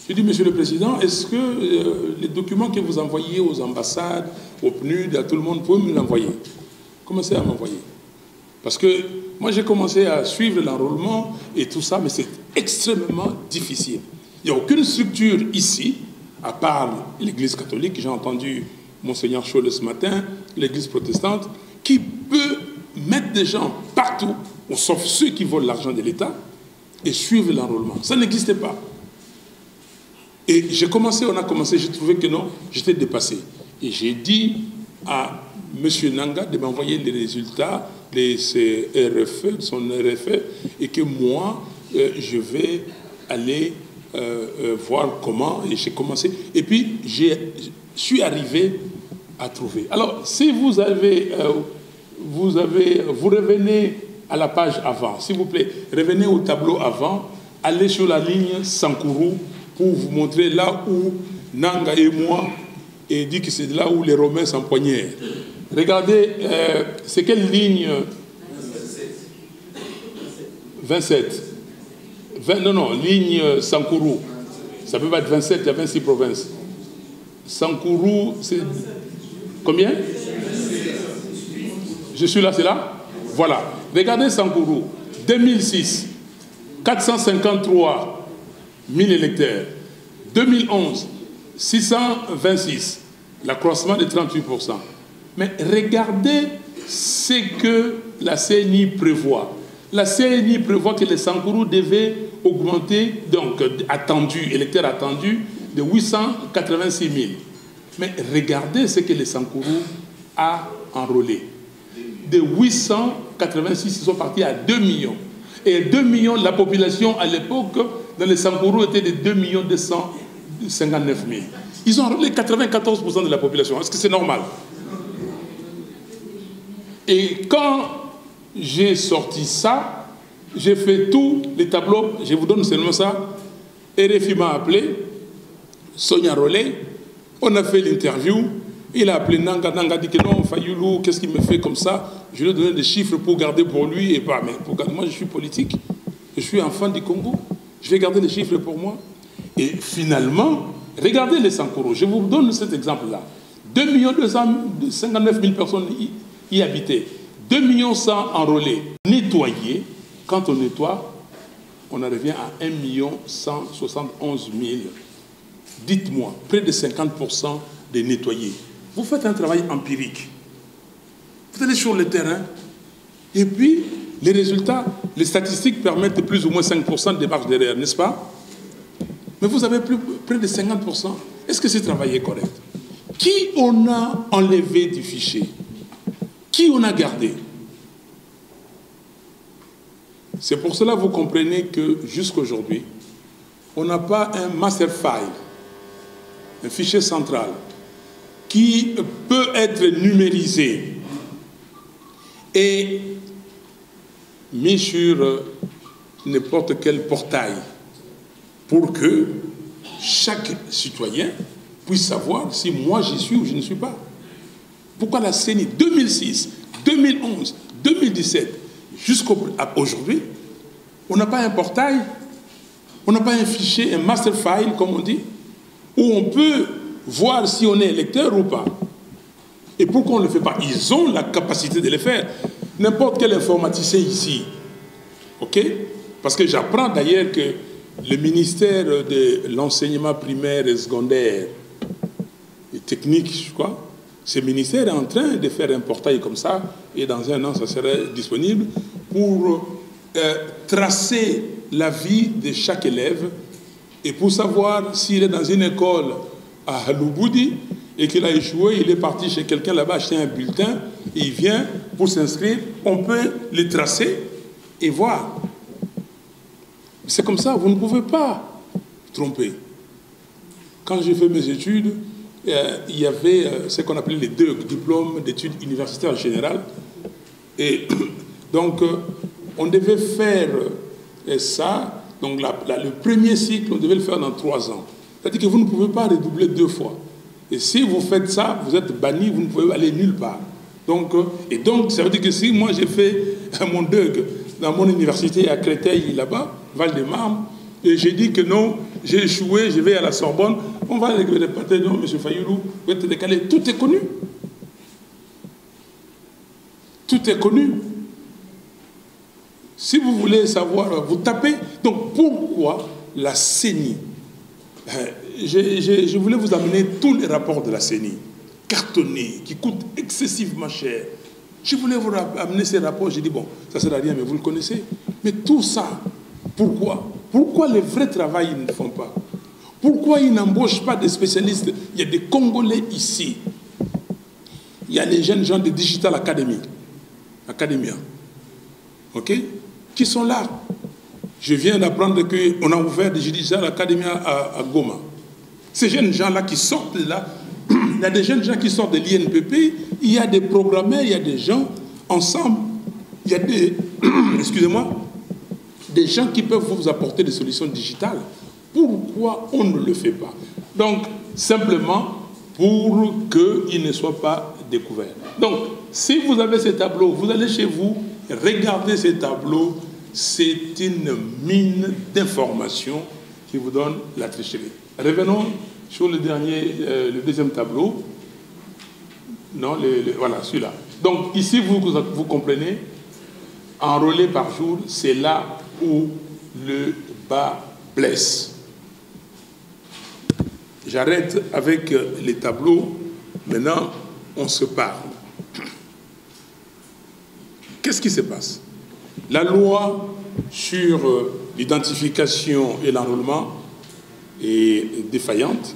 J'ai dit, Monsieur le Président, est-ce que les documents que vous envoyez aux ambassades, au PNUD, à tout le monde, vous pouvez me l'envoyer? Commencez à m'envoyer. Parce que moi, j'ai commencé à suivre l'enrôlement et tout ça, mais c'est extrêmement difficile. Il n'y a aucune structure ici, à part l'Église catholique, j'ai entendu Monseigneur Cholet ce matin, l'Église protestante, qui peut mettre des gens partout, sauf ceux qui volent l'argent de l'État, et suivre l'enrôlement. Ça n'existait pas. Et on a commencé, j'ai trouvé que non, j'étais dépassé. Et j'ai dit à M. Nanga de m'envoyer les résultats de son RFE, et que moi, je vais aller voir comment, et j'ai commencé. Et puis, je suis arrivé à trouver. Alors, si vous revenez à la page avant, s'il vous plaît, revenez au tableau avant, allez sur la ligne Sankourou pour vous montrer là où Nanga et moi, et dit que c'est là où les Romains s'empoignèrent. Regardez, c'est quelle ligne? 27. Non, ligne Sankourou. Ça peut pas être 27, il y a 26 provinces. Sankourou, c'est combien? Je suis là, c'est là? Voilà. Regardez Sankourou. 2006, 453 1000 électeurs. 2011, 626, l'accroissement de 38%. Mais regardez ce que la CENI prévoit. La CENI prévoit que les Sankourou devaient augmenter, donc électeurs attendus, de 886 000. Mais regardez ce que les Sankourou a enrôlé. De 886, ils sont partis à 2 millions. Et 2 millions, la population à l'époque, dans les Sankourou, était de 2 259 000. Ils ont enrôlé 94% de la population. Est-ce que c'est normal? Et quand j'ai sorti ça, j'ai fait tous les tableaux, je vous donne seulement ça. RFI m'a appelé, Sonia Rollet, on a fait l'interview, il a appelé Nanga, Nanga dit que non, Fayoulou, qu'est-ce qu'il me fait comme ça? Je lui ai donné des chiffres pour garder pour lui et pas, mais pour garder. Moi je suis politique, je suis enfant du Congo, je vais garder les chiffres pour moi. Et finalement, regardez les Sankourou, je vous donne cet exemple-là. 2 259 000 personnes y habitaient. 2 100 000 enrôlés. Nettoyés, quand on nettoie, on en revient à 1 171 000. Dites-moi, près de 50% des nettoyés. Vous faites un travail empirique. Vous allez sur le terrain, et puis les résultats, les statistiques permettent plus ou moins 5% de marge derrière, n'est-ce pas? Mais vous avez près de 50%. Est-ce que ce travail est correct? Qui on a enlevé du fichier? Qui on a gardé? C'est pour cela que vous comprenez que jusqu'à aujourd'hui, on n'a pas un master file, un fichier central, qui peut être numérisé et mis sur n'importe quel portail pour que chaque citoyen puisse savoir si moi j'y suis ou je ne suis pas. Pourquoi la CENI 2006, 2011, 2017, jusqu'à aujourd'hui, on n'a pas un portail, on n'a pas un fichier, un master file, comme on dit, où on peut voir si on est électeur ou pas. Et pourquoi on ne le fait pas? Ils ont la capacité de le faire. N'importe quel informaticien ici, ok? Parce que j'apprends d'ailleurs que le ministère de l'enseignement primaire et secondaire et technique, je crois, ce ministère est en train de faire un portail comme ça, et dans un an, ça serait disponible pour tracer la vie de chaque élève et pour savoir s'il est dans une école à Louboudi et qu'il a échoué, il est parti chez quelqu'un là-bas acheter un bulletin, et il vient pour s'inscrire, on peut le tracer et voir. C'est comme ça, vous ne pouvez pas tromper. Quand j'ai fait mes études, il y avait ce qu'on appelait les DEUG, diplômes d'études universitaires générales. Et donc, on devait faire ça. Donc, le premier cycle, on devait le faire dans 3 ans. C'est-à-dire que vous ne pouvez pas redoubler 2 fois. Et si vous faites ça, vous êtes banni, vous ne pouvez aller nulle part. Donc, ça veut dire que si moi j'ai fait mon DEUG dans mon université à Créteil, là-bas, Val-de-Marne, et j'ai dit que non, j'ai échoué, je vais à la Sorbonne, on va répéter, non, M. Fayoulou, vous êtes décalé. Tout est connu. Tout est connu. Si vous voulez savoir, vous tapez. Donc, pourquoi la CENI? Je voulais vous amener tous les rapports de la CENI, cartonnés, qui coûtent excessivement cher. Je voulais vous amener ces rapports. J'ai dit, bon, ça ne sert à rien, mais vous le connaissez. Mais tout ça, pourquoi? Pourquoi le vrai travail, ils ne font pas? Pourquoi ils n'embauchent pas des spécialistes? Il y a des Congolais ici. Il y a les jeunes gens de Digital Academia, ok, qui sont là. Je viens d'apprendre qu'on a ouvert des Digital Academia à Goma. Ces jeunes gens-là qui sortent là, il y a des jeunes gens qui sortent de l'INPP, il y a des programmeurs, il y a des gens ensemble, il y a des, excusez-moi, des gens qui peuvent vous apporter des solutions digitales. Pourquoi on ne le fait pas? Donc, simplement pour qu'ils ne soient pas découverts. Donc, si vous avez ces tableaux, vous allez chez vous, regardez ces tableaux, c'est une mine d'informations qui vous donne la tricherie. Revenons sur le deuxième tableau. Non, voilà, celui-là. Donc, ici, vous comprenez, enrôlé par jour, c'est là où le bas blesse. j'arrête avec les tableaux. Maintenant, on se parle. Qu'est-ce qui se passe? La loi sur l'identification et l'enrôlement est défaillante.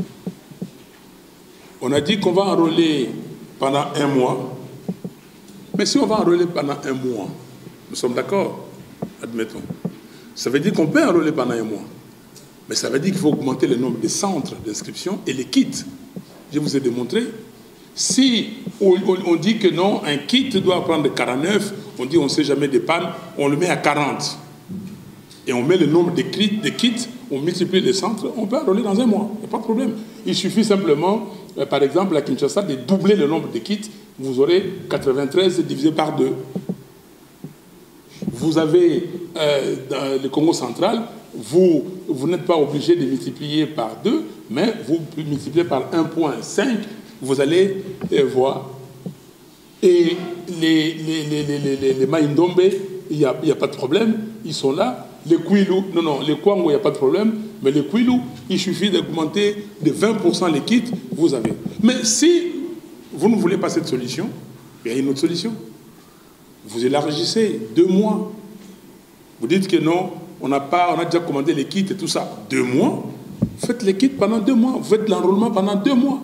On a dit qu'on va enrôler pendant 1 mois. Mais si on va enrôler pendant 1 mois, nous sommes d'accord, admettons. Ça veut dire qu'on peut enrôler pendant 1 mois. Mais ça veut dire qu'il faut augmenter le nombre de centres d'inscription et les kits. Je vous ai démontré. Si on dit que non, un kit doit prendre 49, on dit on ne sait jamais des pannes, on le met à 40. Et on met le nombre de kits, on multiplie les centres, on peut enrôler dans 1 mois. Il n'y a pas de problème. Il suffit simplement, par exemple, à Kinshasa, de doubler le nombre de kits. Vous aurez 93 divisé par 2. Vous avez, dans le Congo central, vous n'êtes pas obligé de multiplier par 2, mais vous multipliez par 1,5, vous allez voir. Et les Maïndombe, il n'y a pas de problème, ils sont là. Les Kwilu, non, les Kwango, il n'y a pas de problème, mais les Kwilu, il suffit d'augmenter de 20% les kits, vous avez. Mais si vous ne voulez pas cette solution, il y a une autre solution. Vous élargissez 2 mois. Vous dites que non, on a déjà commandé les kits et tout ça. 2 mois, faites les kits pendant 2 mois. Vous faites l'enrôlement pendant 2 mois.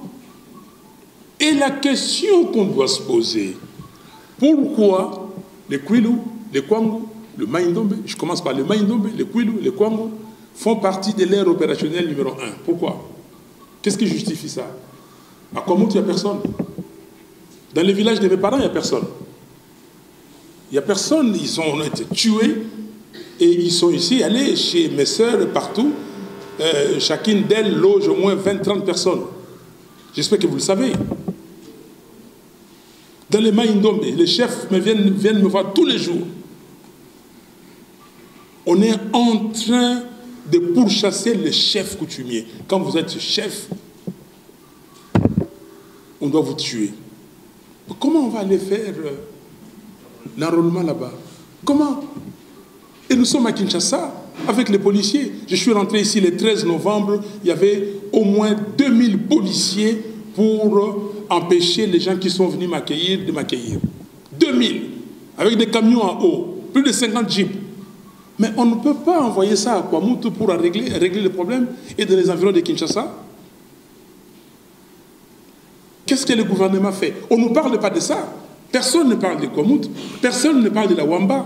Et la question qu'on doit se poser, pourquoi les Kwilu, les Kwango, le Maïndombe, je commence par les Maïndombe, les Kwilu, les Kwango, font partie de l'ère opérationnelle numéro 1. Pourquoi? Qu'est-ce qui justifie ça? À Kwamout, il n'y a personne. Dans les villages de mes parents, il n'y a personne. Il n'y a personne, ils ont été tués et ils sont ici, allés chez mes sœurs partout. Chacune d'elles loge au moins 20-30 personnes. J'espère que vous le savez. Dans les Maïndombe, les chefs viennent me voir tous les jours. On est en train de pourchasser les chefs coutumiers. Quand vous êtes chef, on doit vous tuer. Comment on va aller faire l'enrôlement là-bas? Comment? Et nous sommes à Kinshasa avec les policiers. Je suis rentré ici le 13 novembre. Il y avait au moins 2000 policiers pour empêcher les gens qui sont venus m'accueillir de m'accueillir. 2000, avec des camions en haut, plus de 50 jeeps. Mais on ne peut pas envoyer ça à Kwamout pour régler le problème et dans les environs de Kinshasa. Qu'est-ce que le gouvernement fait? On ne nous parle pas de ça. Personne ne parle de Kwamout. Personne ne parle de la Wamba.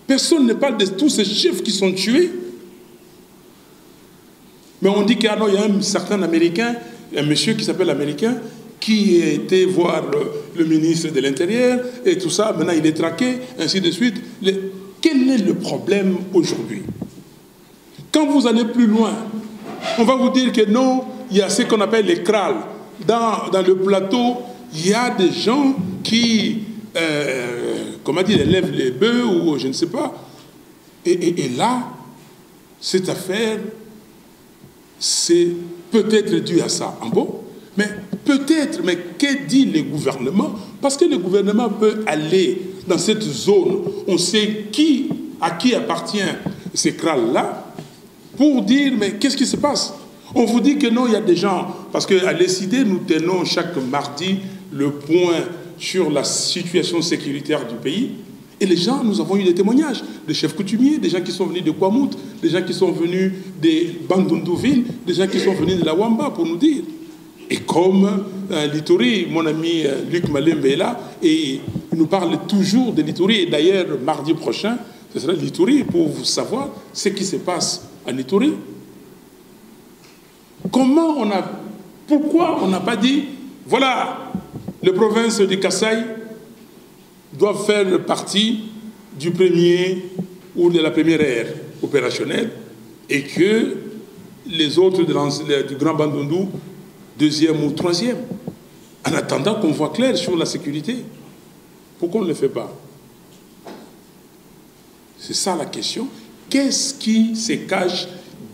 Personne ne parle de tous ces chefs qui sont tués. Mais on dit qu'il y a un certain Américain, un monsieur qui s'appelle Américain, qui était voir le ministre de l'Intérieur et tout ça. Maintenant, il est traqué, ainsi de suite. Quel est le problème aujourd'hui? Quand vous allez plus loin, on va vous dire que non, il y a ce qu'on appelle les krals. Dans le plateau, il y a des gens qui, comment dire, élèvent les bœufs ou je ne sais pas. Et là, cette affaire, c'est peut-être dû à ça. En bon, mais peut-être, mais que dit le gouvernement? Parce que le gouvernement peut aller dans cette zone, on sait à qui appartient ces krals-là, pour dire, mais qu'est-ce qui se passe? On vous dit que non, il y a des gens, parce qu'à l'ECID, nous tenons chaque mardi le point sur la situation sécuritaire du pays, et les gens, nous avons eu des témoignages, des chefs coutumiers, des gens qui sont venus de Kwamout, des gens qui sont venus des Bandundouville, des gens qui sont venus de la Wamba pour nous dire. Et comme l'Ituri, mon ami Luc Malembe est là, et il nous parle toujours de l'Ituri, et d'ailleurs, mardi prochain, ce sera l'Ituri pour vous savoir ce qui se passe en Ituri. Pourquoi on n'a pas dit, voilà, les provinces du Kasaï doivent faire partie du premier ou de la première ère opérationnelle et que les autres du Grand Bandundu, deuxième ou troisième, en attendant qu'on voit clair sur la sécurité. Pourquoi on ne le fait pas? C'est ça la question. Qu'est-ce qui se cache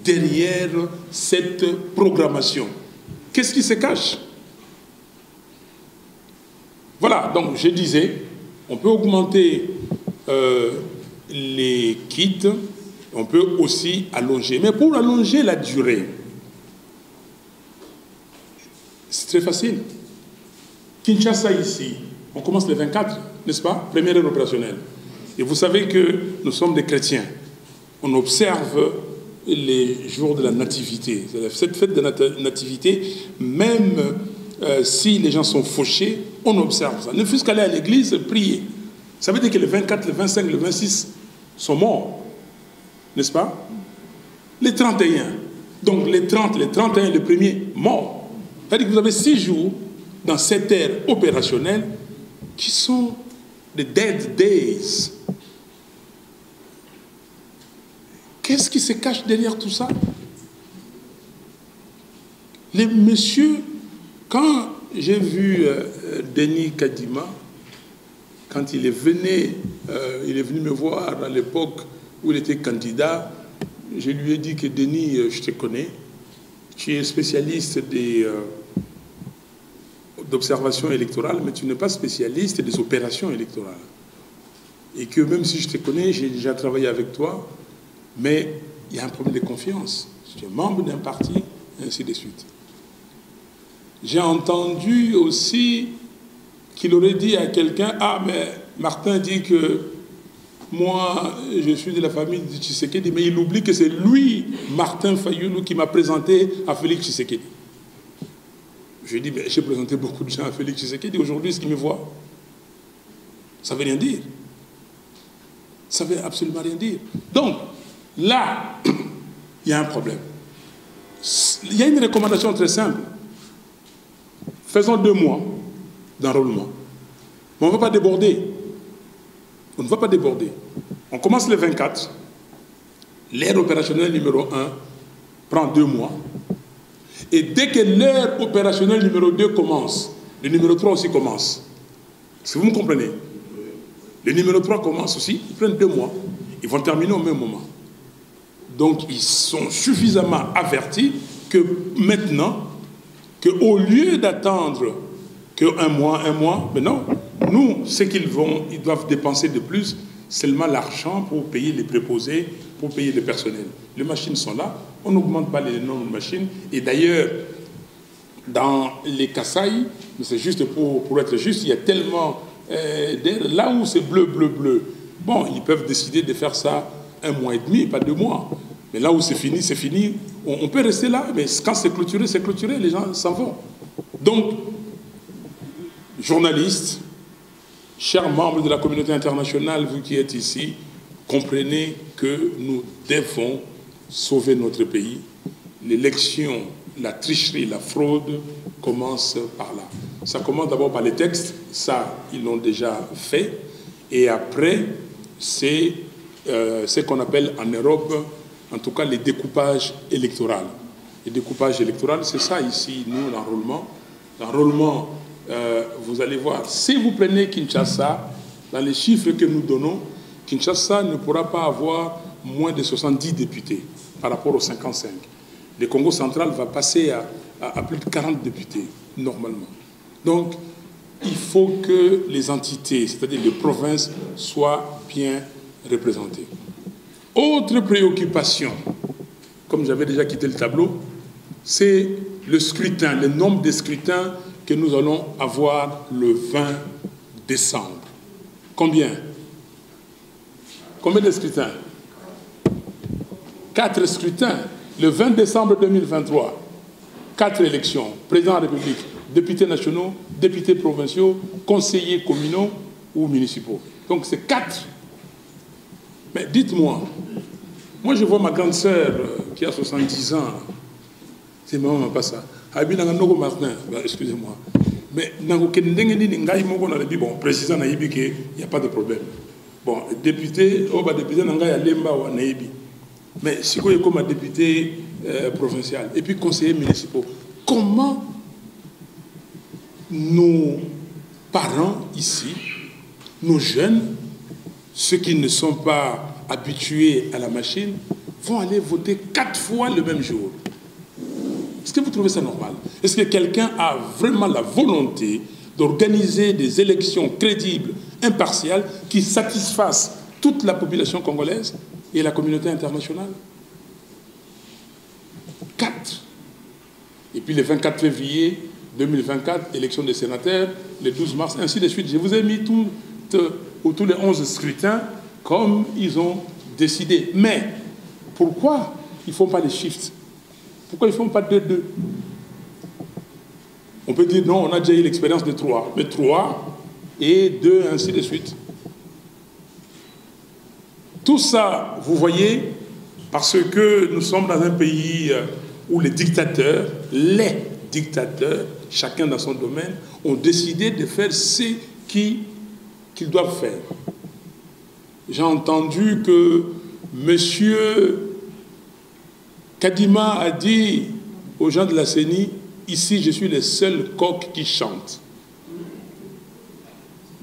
derrière cette programmation? Qu'est-ce qui se cache? Voilà, donc je disais, on peut augmenter les kits, on peut aussi allonger. Mais pour allonger la durée, C'est très facile. Kinshasa ici, on commence le 24, n'est-ce pas? Première heure opérationnelle. Et vous savez que nous sommes des chrétiens. On observe les jours de la nativité. Cette fête de la nativité, même si les gens sont fauchés, on observe ça. Ne fût-ce qu'aller à l'église, prier. Ça veut dire que le 24, le 25, le 26 sont morts. N'est-ce pas? Les 31. Donc les 30, les 31, le premier, morts. C'est-à-dire que vous avez 6 jours dans cette ère opérationnelle qui sont des dead days. Qu'est-ce qui se cache derrière tout ça? Les messieurs, quand j'ai vu Denis Kadima, quand il est venu me voir à l'époque où il était candidat, je lui ai dit que Denis, je te connais, tu es spécialiste d'observation électorale, mais tu n'es pas spécialiste des opérations électorales. Et que même si je te connais, j'ai déjà travaillé avec toi, mais il y a un problème de confiance. Tu es membre d'un parti, et ainsi de suite. J'ai entendu aussi qu'il aurait dit à quelqu'un, ah, mais Martin dit que moi, je suis de la famille de Tshisekedi, mais il oublie que c'est lui, Martin Fayoulou, qui m'a présenté à Félix Tshisekedi. Je lui ai dit, mais j'ai présenté beaucoup de gens à Félix Tshisekedi. Aujourd'hui, ce qu'il me voit, ça ne veut rien dire. Ça ne veut absolument rien dire. Donc, là, il y a un problème. Il y a une recommandation très simple. Faisons 2 mois d'enrôlement. Mais on ne va pas déborder. On ne va pas déborder. On commence le 24. L'ère opérationnelle numéro 1 prend 2 mois. Et dès que l'ère opérationnelle numéro 2 commence, le numéro 3 aussi commence. Est-ce que vous me comprenez? Le numéro 3 commence aussi, ils prennent 2 mois. Ils vont terminer au même moment. Donc, ils sont suffisamment avertis que maintenant, qu'au lieu d'attendre qu'un mois, mais non, nous, ce ils doivent dépenser de plus, seulement l'argent pour payer les préposés, pour payer le personnel. Les machines sont là, on n'augmente pas les nombres de machines. Et d'ailleurs, dans les Kasaï, c'est juste pour être juste, il y a tellement d'air, là où c'est bleu, bleu, bleu, bon, ils peuvent décider de faire ça 1 mois et demi, pas 2 mois. Mais là où c'est fini, c'est fini. On peut rester là, mais quand c'est clôturé, les gens s'en vont. Donc, journalistes, chers membres de la communauté internationale, vous qui êtes ici, comprenez que nous devons sauver notre pays. L'élection, la tricherie, la fraude commencent par là. Ça commence d'abord par les textes, ça, ils l'ont déjà fait. Et après, c'est ce qu'on appelle en Europe, en tout cas, les découpages électoraux. Les découpages électoraux, c'est ça ici, nous, l'enrôlement. L'enrôlement, vous allez voir, si vous prenez Kinshasa, dans les chiffres que nous donnons, Kinshasa ne pourra pas avoir moins de 70 députés par rapport aux 55. Le Congo central va passer à plus de 40 députés, normalement. Donc, il faut que les entités, c'est-à-dire les provinces, soient bien représentées. Autre préoccupation, comme j'avais déjà quitté le tableau, c'est le scrutin, le nombre de scrutins que nous allons avoir le 20 décembre. Combien? Combien de scrutins? 4 scrutins. Le 20 décembre 2023, 4 élections. Président de la République, députés nationaux, députés provinciaux, conseillers communaux ou municipaux. Donc c'est 4. Mais dites-moi, moi je vois ma grande sœur qui a 70 ans. C'est maman, pas ça. Martin, excusez-moi. Mais bon, président il n'y a pas de problème. Bon, député, député mais si vous êtes comme un député provincial et puis conseiller municipal, comment nos parents ici, nos jeunes, ceux qui ne sont pas habitués à la machine, vont aller voter 4 fois le même jour? Est-ce que vous trouvez ça normal? Est-ce que quelqu'un a vraiment la volonté d'organiser des élections crédibles, impartiales, qui satisfassent toute la population congolaise et la communauté internationale? 4. Et puis le 24 février 2024, élection des sénateurs, le 12 mars, ainsi de suite. Je vous ai mis tous les 11 scrutins comme ils ont décidé. Mais pourquoi ils ne font pas les shifts? Pourquoi ils ne font pas 2-2? On peut dire non, on a déjà eu l'expérience de 3, mais 3 et 2, ainsi de suite. Tout ça, vous voyez, parce que nous sommes dans un pays où les dictateurs, chacun dans son domaine, ont décidé de faire ce qu'ils doivent faire. J'ai entendu que M. Kadima a dit aux gens de la CENI, ici je suis le seul coq qui chante.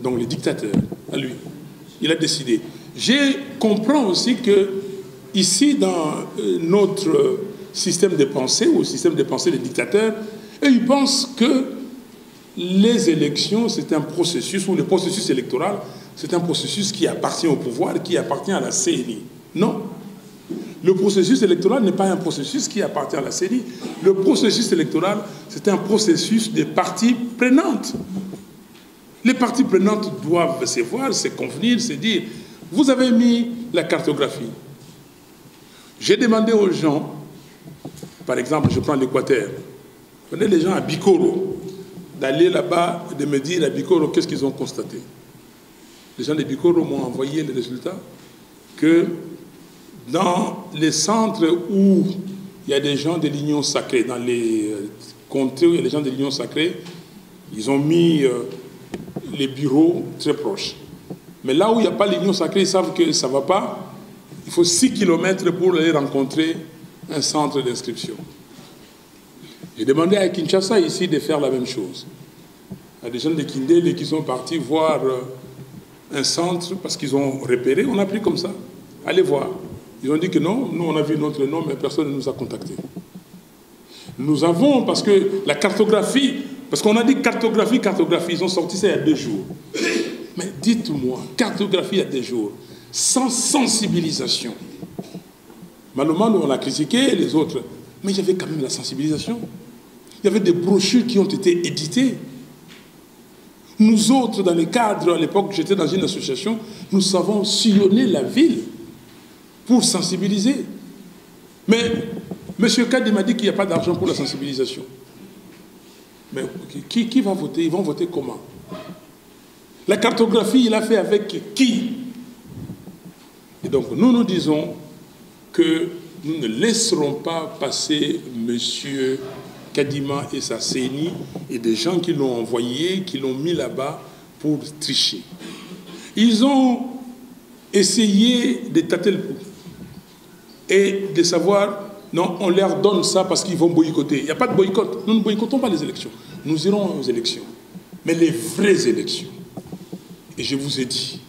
Donc le dictateur, à lui, il a décidé. Je comprends aussi que ici dans notre système de pensée, ou système de pensée des dictateurs, eux, ils pensent que les élections, c'est un processus, ou le processus électoral, c'est un processus qui appartient au pouvoir, qui appartient à la CENI. Non. Le processus électoral n'est pas un processus qui appartient à la CENI. Le processus électoral, c'est un processus des parties prenantes. Les parties prenantes doivent se voir, se convenir, se dire, vous avez mis la cartographie. J'ai demandé aux gens, par exemple, je prends l'Équateur, prenez les gens à Bikoro, d'aller là-bas et de me dire à Bikoro qu'est-ce qu'ils ont constaté. Les gens de Bikoro m'ont envoyé les résultats que dans les centres où il y a des gens de l'Union sacrée, dans les contrées où il y a des gens de l'Union sacrée, ils ont mis les bureaux très proches. Mais là où il n'y a pas l'Union sacrée, ils savent que ça ne va pas. Il faut 6 km pour aller rencontrer un centre d'inscription. J'ai demandé à Kinshasa ici de faire la même chose. Il y a des gens de Kindele qui sont partis voir un centre parce qu'ils ont repéré, on a pris comme ça. Allez voir. Ils ont dit que non, nous on a vu notre nom, mais personne ne nous a contactés. Nous avons, parce que la cartographie, parce qu'on a dit cartographie, ils ont sorti ça il y a 2 jours. Mais dites-moi, cartographie il y a 2 jours, sans sensibilisation. Malheureusement, on a critiqué les autres, mais il y avait quand même la sensibilisation. Il y avait des brochures qui ont été éditées. Nous autres, dans les cadres, à l'époque, j'étais dans une association, nous savons sillonner la ville pour sensibiliser. Mais M. Kadé m'a dit qu'il n'y a pas d'argent pour la sensibilisation. Mais qui va voter? Ils vont voter comment? La cartographie, il a fait avec qui? Et donc, nous disons que nous ne laisserons pas passer M. Kadima et sa CENI et des gens qui l'ont envoyé, qui l'ont mis là-bas pour tricher. Ils ont essayé de tâter le pouls et de savoir, non, on leur donne ça parce qu'ils vont boycotter. Il n'y a pas de boycott. Nous ne boycottons pas les élections. Nous irons aux élections. Mais les vraies élections. Et je vous ai dit,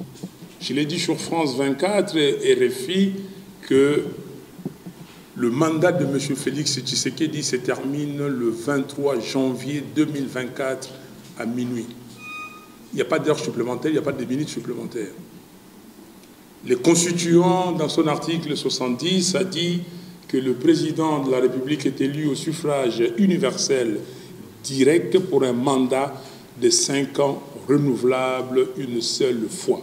je l'ai dit sur France 24 et RFI, que le mandat de M. Félix Tshisekedi se termine le 23 janvier 2024 à minuit. Il n'y a pas d'heure supplémentaire, il n'y a pas de minutes supplémentaires. Les constituants, dans son article 70, a dit que le président de la République est élu au suffrage universel direct pour un mandat de 5 ans renouvelable une seule fois.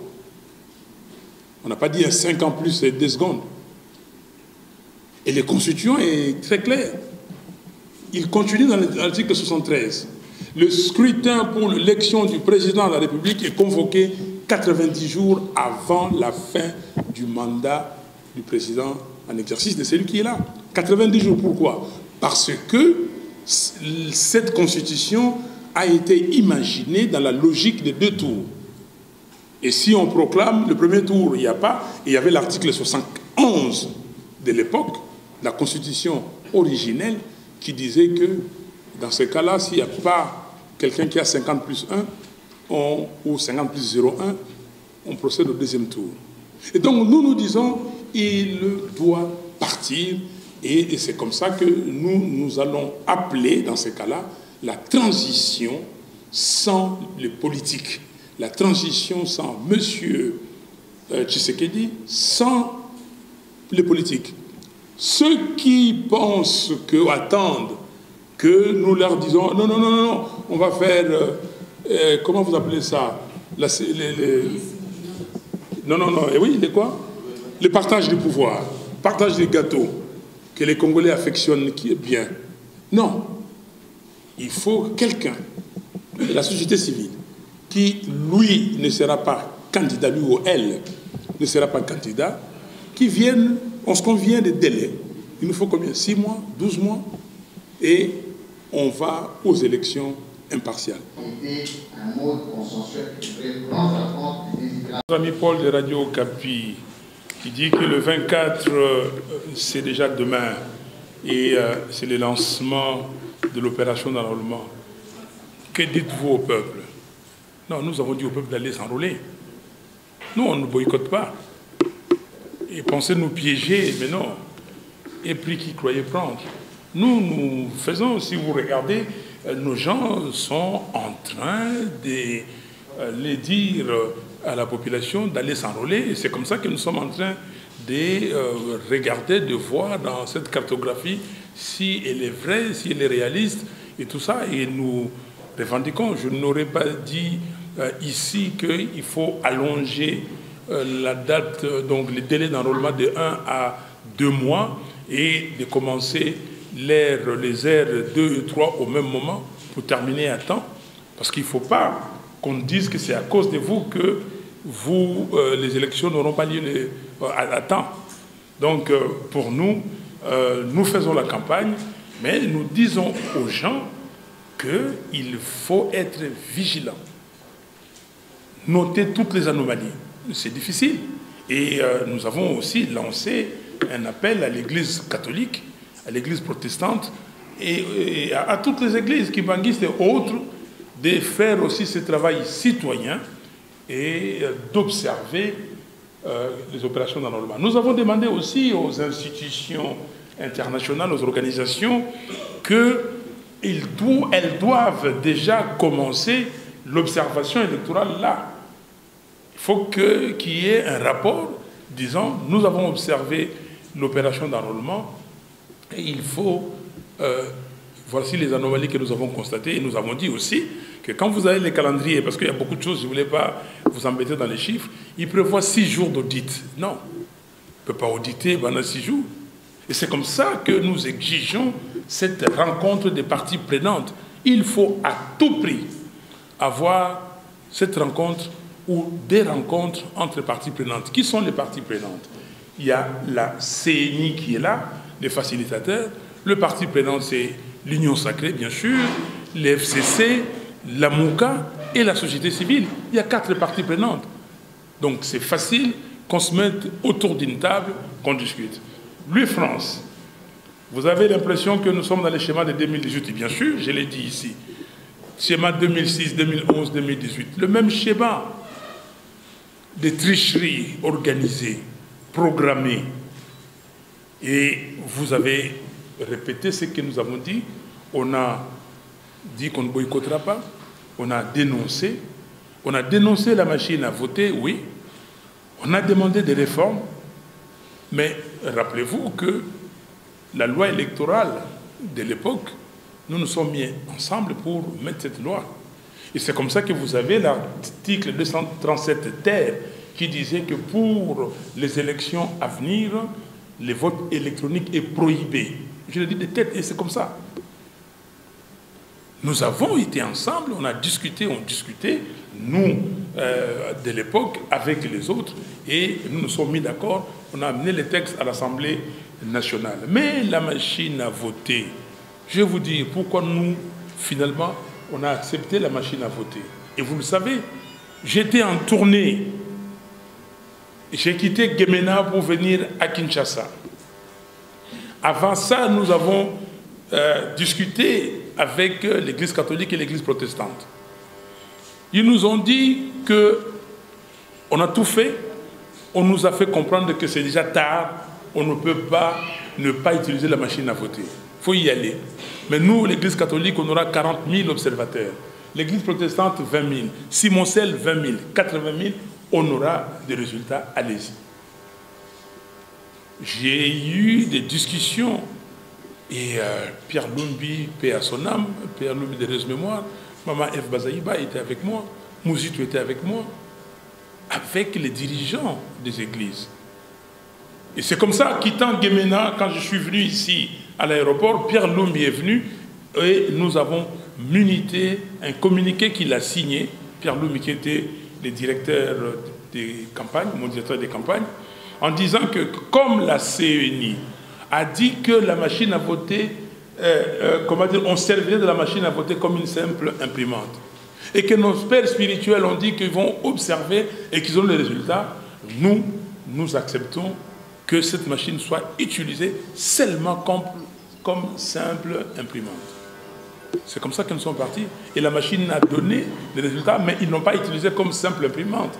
On n'a pas dit un 5 ans plus et 2 secondes. Et le constituant est très clair. Il continue dans l'article 73. Le scrutin pour l'élection du président de la République est convoqué 90 jours avant la fin du mandat du président en exercice de celui qui est là. 90 jours, pourquoi? Parce que cette constitution a été imaginée dans la logique de 2 tours. Et si on proclame le premier tour, il n'y a pas, il y avait l'article 71 de l'époque, la constitution originelle, qui disait que dans ce cas-là, s'il n'y a pas quelqu'un qui a 50 plus 1 ou 50 plus 0,1, on procède au 2e tour. Et donc nous disons, il doit partir, et c'est comme ça que nous allons appeler, dans ce cas-là, la transition sans les politiques, la transition sans M. Tshisekedi, sans les politiques. Ceux qui pensent attendent que nous leur disons non, on va faire, comment vous appelez ça? Non, oui, les quoi? Le partage du pouvoir, partage des gâteaux, que les Congolais affectionnent, qui est bien. Non, il faut quelqu'un de la société civile qui, lui, ne sera pas candidat, lui ou elle, ne sera pas candidat, qui vienne, on se convient des délais. Il nous faut combien? 6 mois, 12 mois, et on va aux élections impartiales. Notre ami Paul de Radio Capi, qui dit que le 24, c'est déjà demain, et c'est le lancement de l'opération d'enrôlement. Que dites-vous au peuple? Non, nous avons dit au peuple d'aller s'enrôler. Nous, on ne boycotte pas. Et pensez nous piéger, mais non. Et puis qui croyait prendre. Nous faisons, si vous regardez, nos gens sont en train de les dire à la population d'aller s'enrôler. Et c'est comme ça que nous sommes en train de regarder, de voir dans cette cartographie si elle est vraie, si elle est réaliste et tout ça. Et nous revendiquons. Je n'aurais pas dit ici qu'il faut allonger la date, donc les délais d'enrôlement de 1 à 2 mois et de commencer les aires 2 et 3 au même moment pour terminer à temps. Parce qu'il ne faut pas qu'on dise que c'est à cause de vous que les élections n'auront pas lieu à temps. Donc, pour nous, nous faisons la campagne, mais nous disons aux gens qu'il faut être vigilant. Noter toutes les anomalies. C'est difficile. Et nous avons aussi lancé un appel à l'Église catholique, à l'Église protestante et à toutes les églises kimbanguistes et autres de faire aussi ce travail citoyen et d'observer les opérations d'enrôlement. Nous avons demandé aussi aux institutions internationales, aux organisations, qu'elles doivent déjà commencer l'observation électorale là. Il faut qu'il y ait un rapport disant « Nous avons observé l'opération d'enrôlement et il faut... voici les anomalies que nous avons constatées. » Et nous avons dit aussi que quand vous avez les calendriers, parce qu'il y a beaucoup de choses, je ne voulais pas vous embêter dans les chiffres, il prévoit 6 jours d'audit. Non, on ne peut pas auditer pendant 6 jours. Et c'est comme ça que nous exigeons cette rencontre des parties prenantes. Il faut à tout prix avoir cette rencontre ou des rencontres entre parties prenantes. Qui sont les parties prenantes? Il y a la CNI qui est là, les facilitateurs. Le parti prenant, c'est l'Union Sacrée, bien sûr, l'FCC, la MOUCA et la société civile. Il y a 4 parties prenantes. Donc c'est facile qu'on se mette autour d'une table, qu'on discute. Lui, France, vous avez l'impression que nous sommes dans les schémas de 2018. Et bien sûr, je l'ai dit ici. Schéma 2006, 2011, 2018. Le même schéma de tricheries organisées, programmées. Et vous avez répété ce que nous avons dit. On a dit qu'on ne boycottera pas. On a dénoncé. On a dénoncé la machine à voter, oui. On a demandé des réformes. Mais rappelez-vous que la loi électorale de l'époque, nous nous sommes mis ensemble pour mettre cette loi. Et c'est comme ça que vous avez l'article 237 ter qui disait que pour les élections à venir, le vote électronique est prohibé. Je le dis de tête et c'est comme ça. Nous avons été ensemble, on a discuté, nous, de l'époque, avec les autres, et nous nous sommes mis d'accord, on a amené les textes à l'Assemblée nationale. Mais la machine à voter, je vais vous dire pourquoi nous, finalement, on a accepté la machine à voter. Et vous le savez, j'étais en tournée. J'ai quitté Gemena pour venir à Kinshasa. Avant ça, nous avons discuté avec l'Église catholique et l'Église protestante. Ils nous ont dit qu'on a tout fait. On nous a fait comprendre que c'est déjà tard. On ne peut pas ne pas utiliser la machine à voter. Il faut y aller. Mais nous, l'Église catholique, on aura 40 000 observateurs. L'Église protestante, 20 000. Simoncel, 20 000. 80 000, on aura des résultats. Allez-y. J'ai eu des discussions et Pierre Lumbi, paix à son âme, Pierre Lumbi de Reste Mémoire, Maman F. Bazaïba était avec moi, Mouzito était avec moi, avec les dirigeants des églises. Et c'est comme ça, quittant Guémena, quand je suis venu ici à l'aéroport, Pierre Lumbi est venu et nous avons munité un communiqué qu'il a signé, Pierre Lumbi qui était le directeur des campagnes, mon directeur des campagnes, en disant que comme la CENI a dit que la machine à voter, comment dire, on servirait de la machine à voter comme une simple imprimante, et que nos pères spirituels ont dit qu'ils vont observer et qu'ils ont les résultats, nous acceptons que cette machine soit utilisée seulement comme simple imprimante. C'est comme ça que nous sommes partis. Et la machine a donné les résultats, mais ils n'ont pas utilisé comme simple imprimante.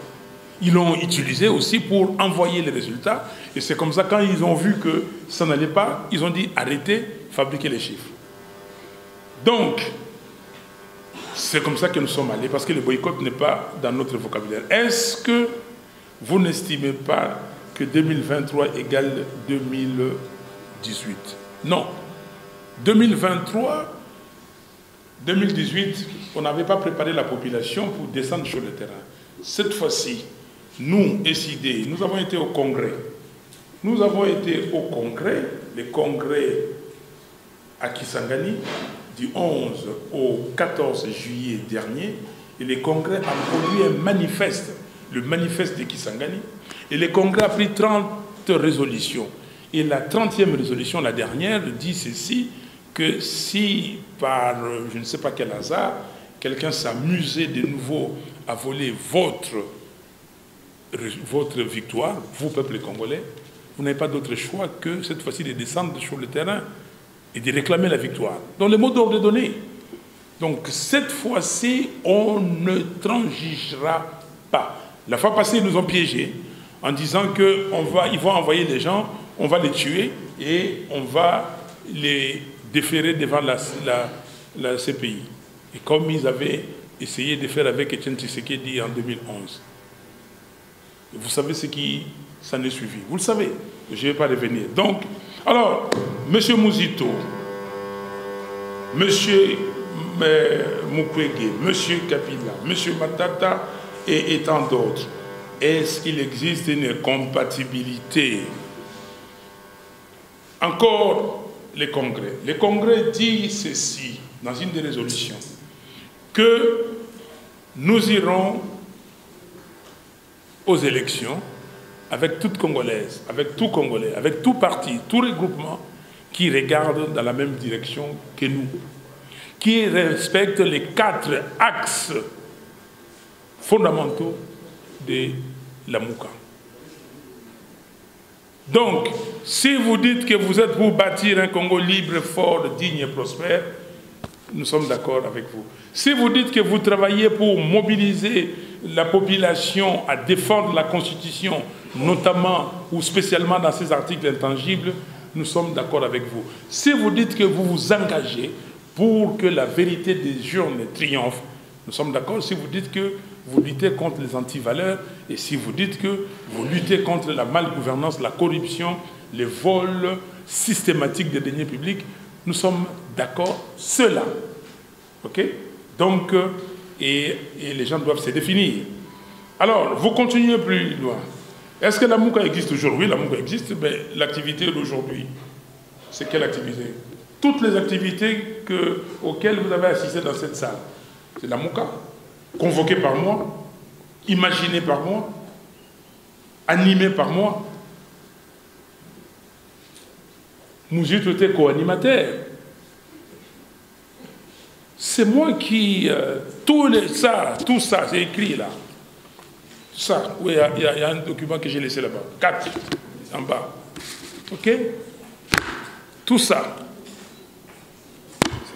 Ils l'ont utilisé aussi pour envoyer les résultats. Et c'est comme ça, quand ils ont vu que ça n'allait pas, ils ont dit arrêtez, fabriquez les chiffres. Donc, c'est comme ça que nous sommes allés, parce que le boycott n'est pas dans notre vocabulaire. Est-ce que vous n'estimez pas que 2023 égale 2018? Non. 2023, 2018, on n'avait pas préparé la population pour descendre sur le terrain. Cette fois-ci, nous, SID, nous avons été au Congrès. Nous avons été au Congrès, le Congrès à Kisangani, du 11 au 14 juillet dernier, et le Congrès a produit un manifeste, le manifeste de Kisangani, et le Congrès a pris 30 résolutions. Et la 30e résolution, la dernière, dit ceci, que si par, je ne sais pas quel hasard, quelqu'un s'amusait de nouveau à voler votre victoire, vous, peuple congolais, vous n'avez pas d'autre choix que cette fois-ci de descendre sur le terrain et de réclamer la victoire. Donc le mot d'ordre est donné. Donc cette fois-ci, on ne transigera pas. La fois passée, ils nous ont piégés en disant qu'ils vont envoyer les gens, on va les tuer et on va les déférer devant la CPI. Et comme ils avaient essayé de faire avec Etienne Tshisekedi en 2011. Vous savez ce qui s'en est suivi. Vous le savez. Je ne vais pas revenir. Donc, alors, M. Mouzito, M. Mukwege, M. Kabila, M. Matata et tant d'autres, est-ce qu'il existe une compatibilité? Encore les congrès. Le congrès dit ceci, dans une des résolutions, que nous irons aux élections avec toute Congolaise, avec tout Congolais, avec tout parti, tout regroupement qui regarde dans la même direction que nous, qui respecte les 4 axes fondamentaux de la Mouka. Donc, si vous dites que vous êtes pour bâtir un Congo libre, fort, digne et prospère, nous sommes d'accord avec vous. Si vous dites que vous travaillez pour mobiliser la population à défendre la Constitution, notamment ou spécialement dans ces articles intangibles, nous sommes d'accord avec vous. Si vous dites que vous vous engagez pour que la vérité des urnes triomphe, nous sommes d'accord. Si vous dites que vous luttez contre les antivaleurs et si vous dites que vous luttez contre la malgouvernance, la corruption, les vols systématiques des deniers publics, nous sommes d'accord. Cela. OK? Donc, et les gens doivent se définir. Alors, vous continuez plus loin. Est-ce que la Mouka existe toujours? Oui, la Mouka existe, mais l'activité d'aujourd'hui, c'est quelle activité? Toutes les activités auxquelles vous avez assisté dans cette salle, c'est la Mouka, convoquée par moi, imaginée par moi, animée par moi. Mouzito était co-animateur. C'est moi qui... tout ça, c'est écrit là. Ça, oui, il y a un document que j'ai laissé là-bas. 4, en bas. OK? Tout ça.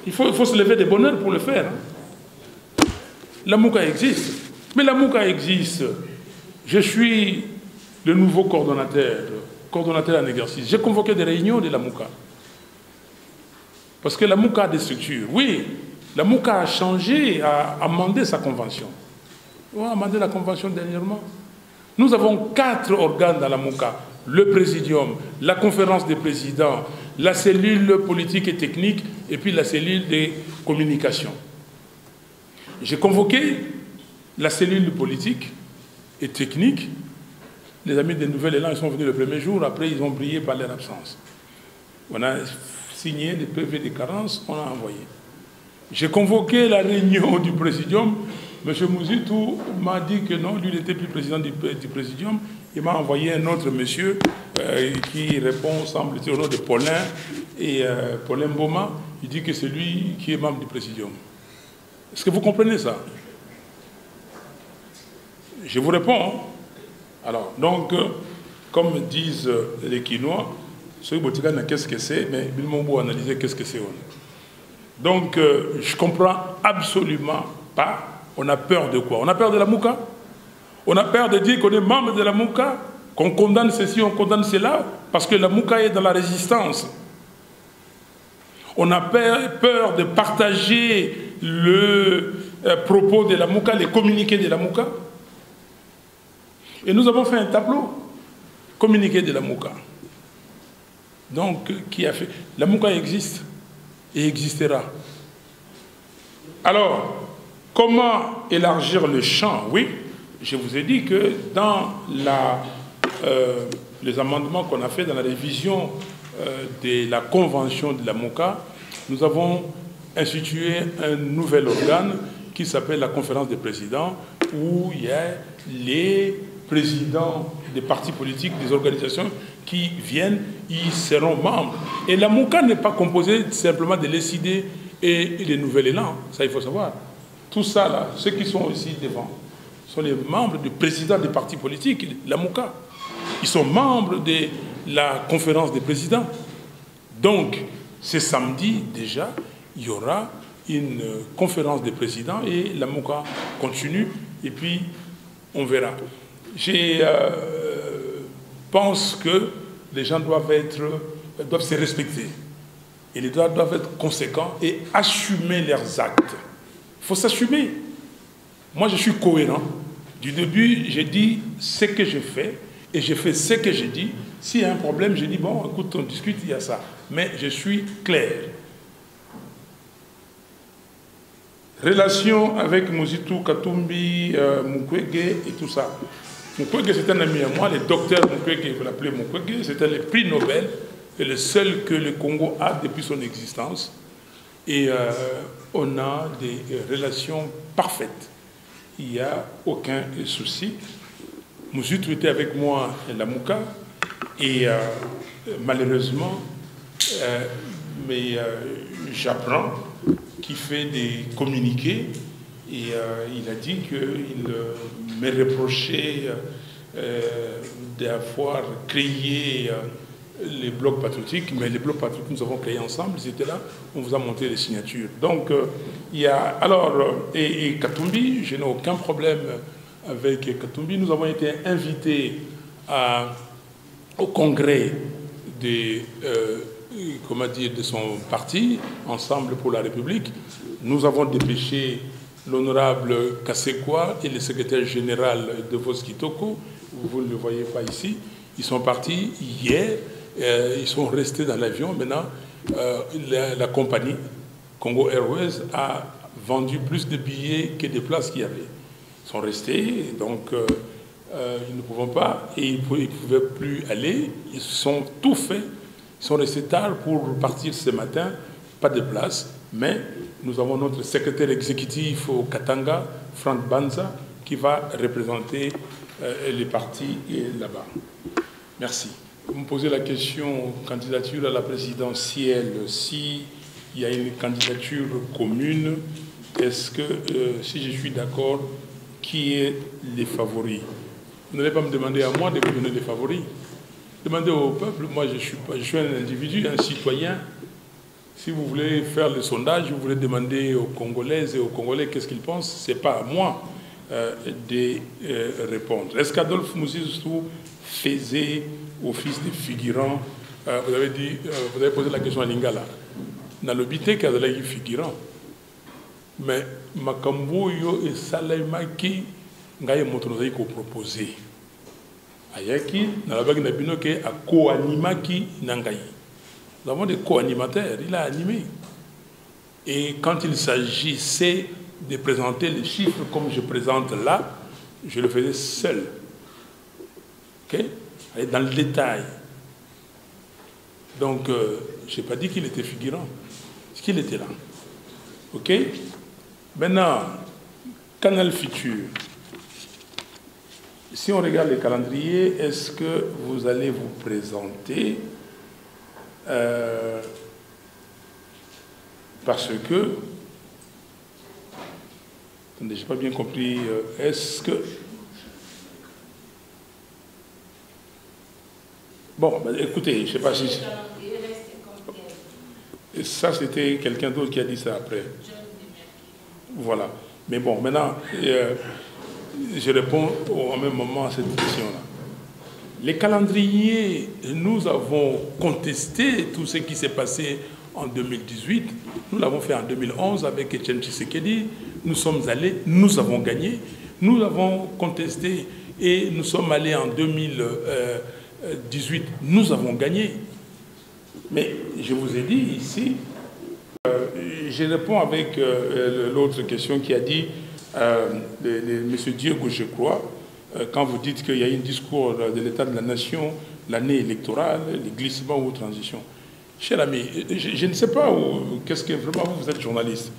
Il faut se lever de bonne heure pour le faire. Hein? La Mouka existe. Mais la Mouka existe. Je suis le nouveau coordonnateur en exercice. J'ai convoqué des réunions de la Mouka. Parce que la Mouka a des structures. Oui, la Mouka a changé, a amendé sa convention. On a amendé la convention dernièrement. Nous avons 4 organes dans la Mouka. Le présidium, la conférence des présidents, la cellule politique et technique, et puis la cellule des communications. J'ai convoqué la cellule politique et technique. Les amis des Nouvel Élan, ils sont venus le premier jour, après ils ont brillé par leur absence. On a signé des PV de carence, on a envoyé. J'ai convoqué la réunion du Présidium. M. Mouzitou m'a dit que non, lui n'était plus président du Présidium. Il m'a envoyé un autre monsieur qui répond, semble-t-il, au nom de Paulin et Paulin Boma. Il dit que c'est lui qui est membre du Présidium. Est-ce que vous comprenez ça? Je vous réponds. Alors, donc, comme disent les Quinois, ce que qu'est-ce que c'est, mais il m'a analysé qu'est-ce que c'est. Donc, je ne comprends absolument pas. On a peur de quoi? On a peur de la Mouka? On a peur de dire qu'on est membre de la Mouka, qu'on condamne ceci, on condamne cela, parce que la Mouka est dans la résistance. On a peur de partager le propos de la Mouka, les communiqués de la Mouka. Et nous avons fait un tableau, communiqué de la Mouka. Donc, qui a fait? La Mouka existe et existera. Alors, comment élargir le champ? Oui, je vous ai dit que dans les amendements qu'on a fait dans la révision de la convention de la Mouka, nous avons institué un nouvel organe qui s'appelle la conférence des présidents, où il y a les présidents des partis politiques, des organisations qui viennent, ils seront membres. Et la Mouka n'est pas composée simplement de l'ECD et les Nouvel Élan, ça il faut savoir. Tout ça, là, ceux qui sont ici devant, sont les membres du président des partis politiques, la Mouka. Ils sont membres de la conférence des présidents. Donc, ce samedi, déjà, il y aura une conférence des présidents et la Mouka continue, et puis on verra. Je pense que les gens doivent se respecter. Et les droits doivent être conséquents et assumer leurs actes. Il faut s'assumer. Moi, je suis cohérent. Du début, j'ai dit ce que j'ai fait et j'ai fait ce que j'ai dit. S'il y a un problème, j'ai dit, bon, écoute, on discute, il y a ça. Mais je suis clair. Relation avec Mouzitou, Katumbi, Mukwege et tout ça. Mukwege, c'est un ami à moi, le docteur Mukwege, vous l'appelez Mukwege, c'était le prix Nobel, et le seul que le Congo a depuis son existence. Et on a des relations parfaites. Il n'y a aucun souci. Mouzitou était avec moi à la Mouka, et malheureusement, j'apprends qu'il fait des communiqués, et il a dit qu'il me reprochait d'avoir créé les blocs patriotiques, mais les blocs patriotiques nous avons créés ensemble, ils étaient là, on vous a montré les signatures. Donc, il y a... Alors, et Katumbi, je n'ai aucun problème avec Katumbi. Nous avons été invités au congrès de son parti, Ensemble pour la République. Nous avons dépêché l'honorable Kassekwa et le secrétaire général de Voskitoko. Vous ne le voyez pas ici. Ils sont partis hier. Ils sont restés dans l'avion. Maintenant, la compagnie Congo Airways a vendu plus de billets que de places qu'il y avait. Ils sont restés, donc ils ne pouvaient pas, et ils ne pouvaient plus aller. Ils sont tout faits. Ils sont restés tard pour partir ce matin. Pas de place, mais nous avons notre secrétaire exécutif au Katanga, Franck Banza, qui va représenter les partis là-bas. Merci. Vous me posez la question candidature à la présidentielle. S'il y a une candidature commune, est-ce que, si je suis d'accord, qui est les favoris? Vous n'allez pas me demander à moi de vous donner des favoris. Demandez au peuple. Moi, je suis un individu, un citoyen. Si vous voulez faire le sondage, vous voulez demander aux Congolaises et aux Congolais qu'est-ce qu'ils pensent, ce n'est pas à moi de répondre. Est-ce qu'Adolphe Mouzitou faisait office de figurant? Vous avez posé la question à Lingala. Dans le bité qu'il y a figurant. Mais Makambo yo et Salemaki ngaye motonozaï ko proposé. Ayaki, dans la bague nabino ke a co-animaki nangaï. Nous avons des co-animateurs, il a animé. Et quand il s'agissait de présenter les chiffres comme je présente là, je le faisais seul. Ok? Aller dans le détail. Donc, je n'ai pas dit qu'il était figurant. Parce qu'il était là. Ok? Maintenant, Canal Futur. Si on regarde les calendriers, est-ce que vous allez vous présenter parce que... Attendez, je n'ai pas bien compris. Est-ce que... Bon, bah, écoutez, je ne sais pas si... Ça, c'était quelqu'un d'autre qui a dit ça après. Voilà. Mais bon, maintenant, je réponds au même moment à cette question-là. Les calendriers, nous avons contesté tout ce qui s'est passé en 2018. Nous l'avons fait en 2011 avec Etienne Tshisekedi. Nous sommes allés, nous avons gagné. Nous l'avons contesté et nous sommes allés en 2018. Nous avons gagné. Mais je vous ai dit ici, je réponds avec l'autre question qui a dit, M. Diego, je crois, quand vous dites qu'il y a un discours de l'État de la Nation, l'année électorale, les glissements ou transition. Cher ami, je ne sais pas qu'est-ce que vraiment vous êtes journaliste.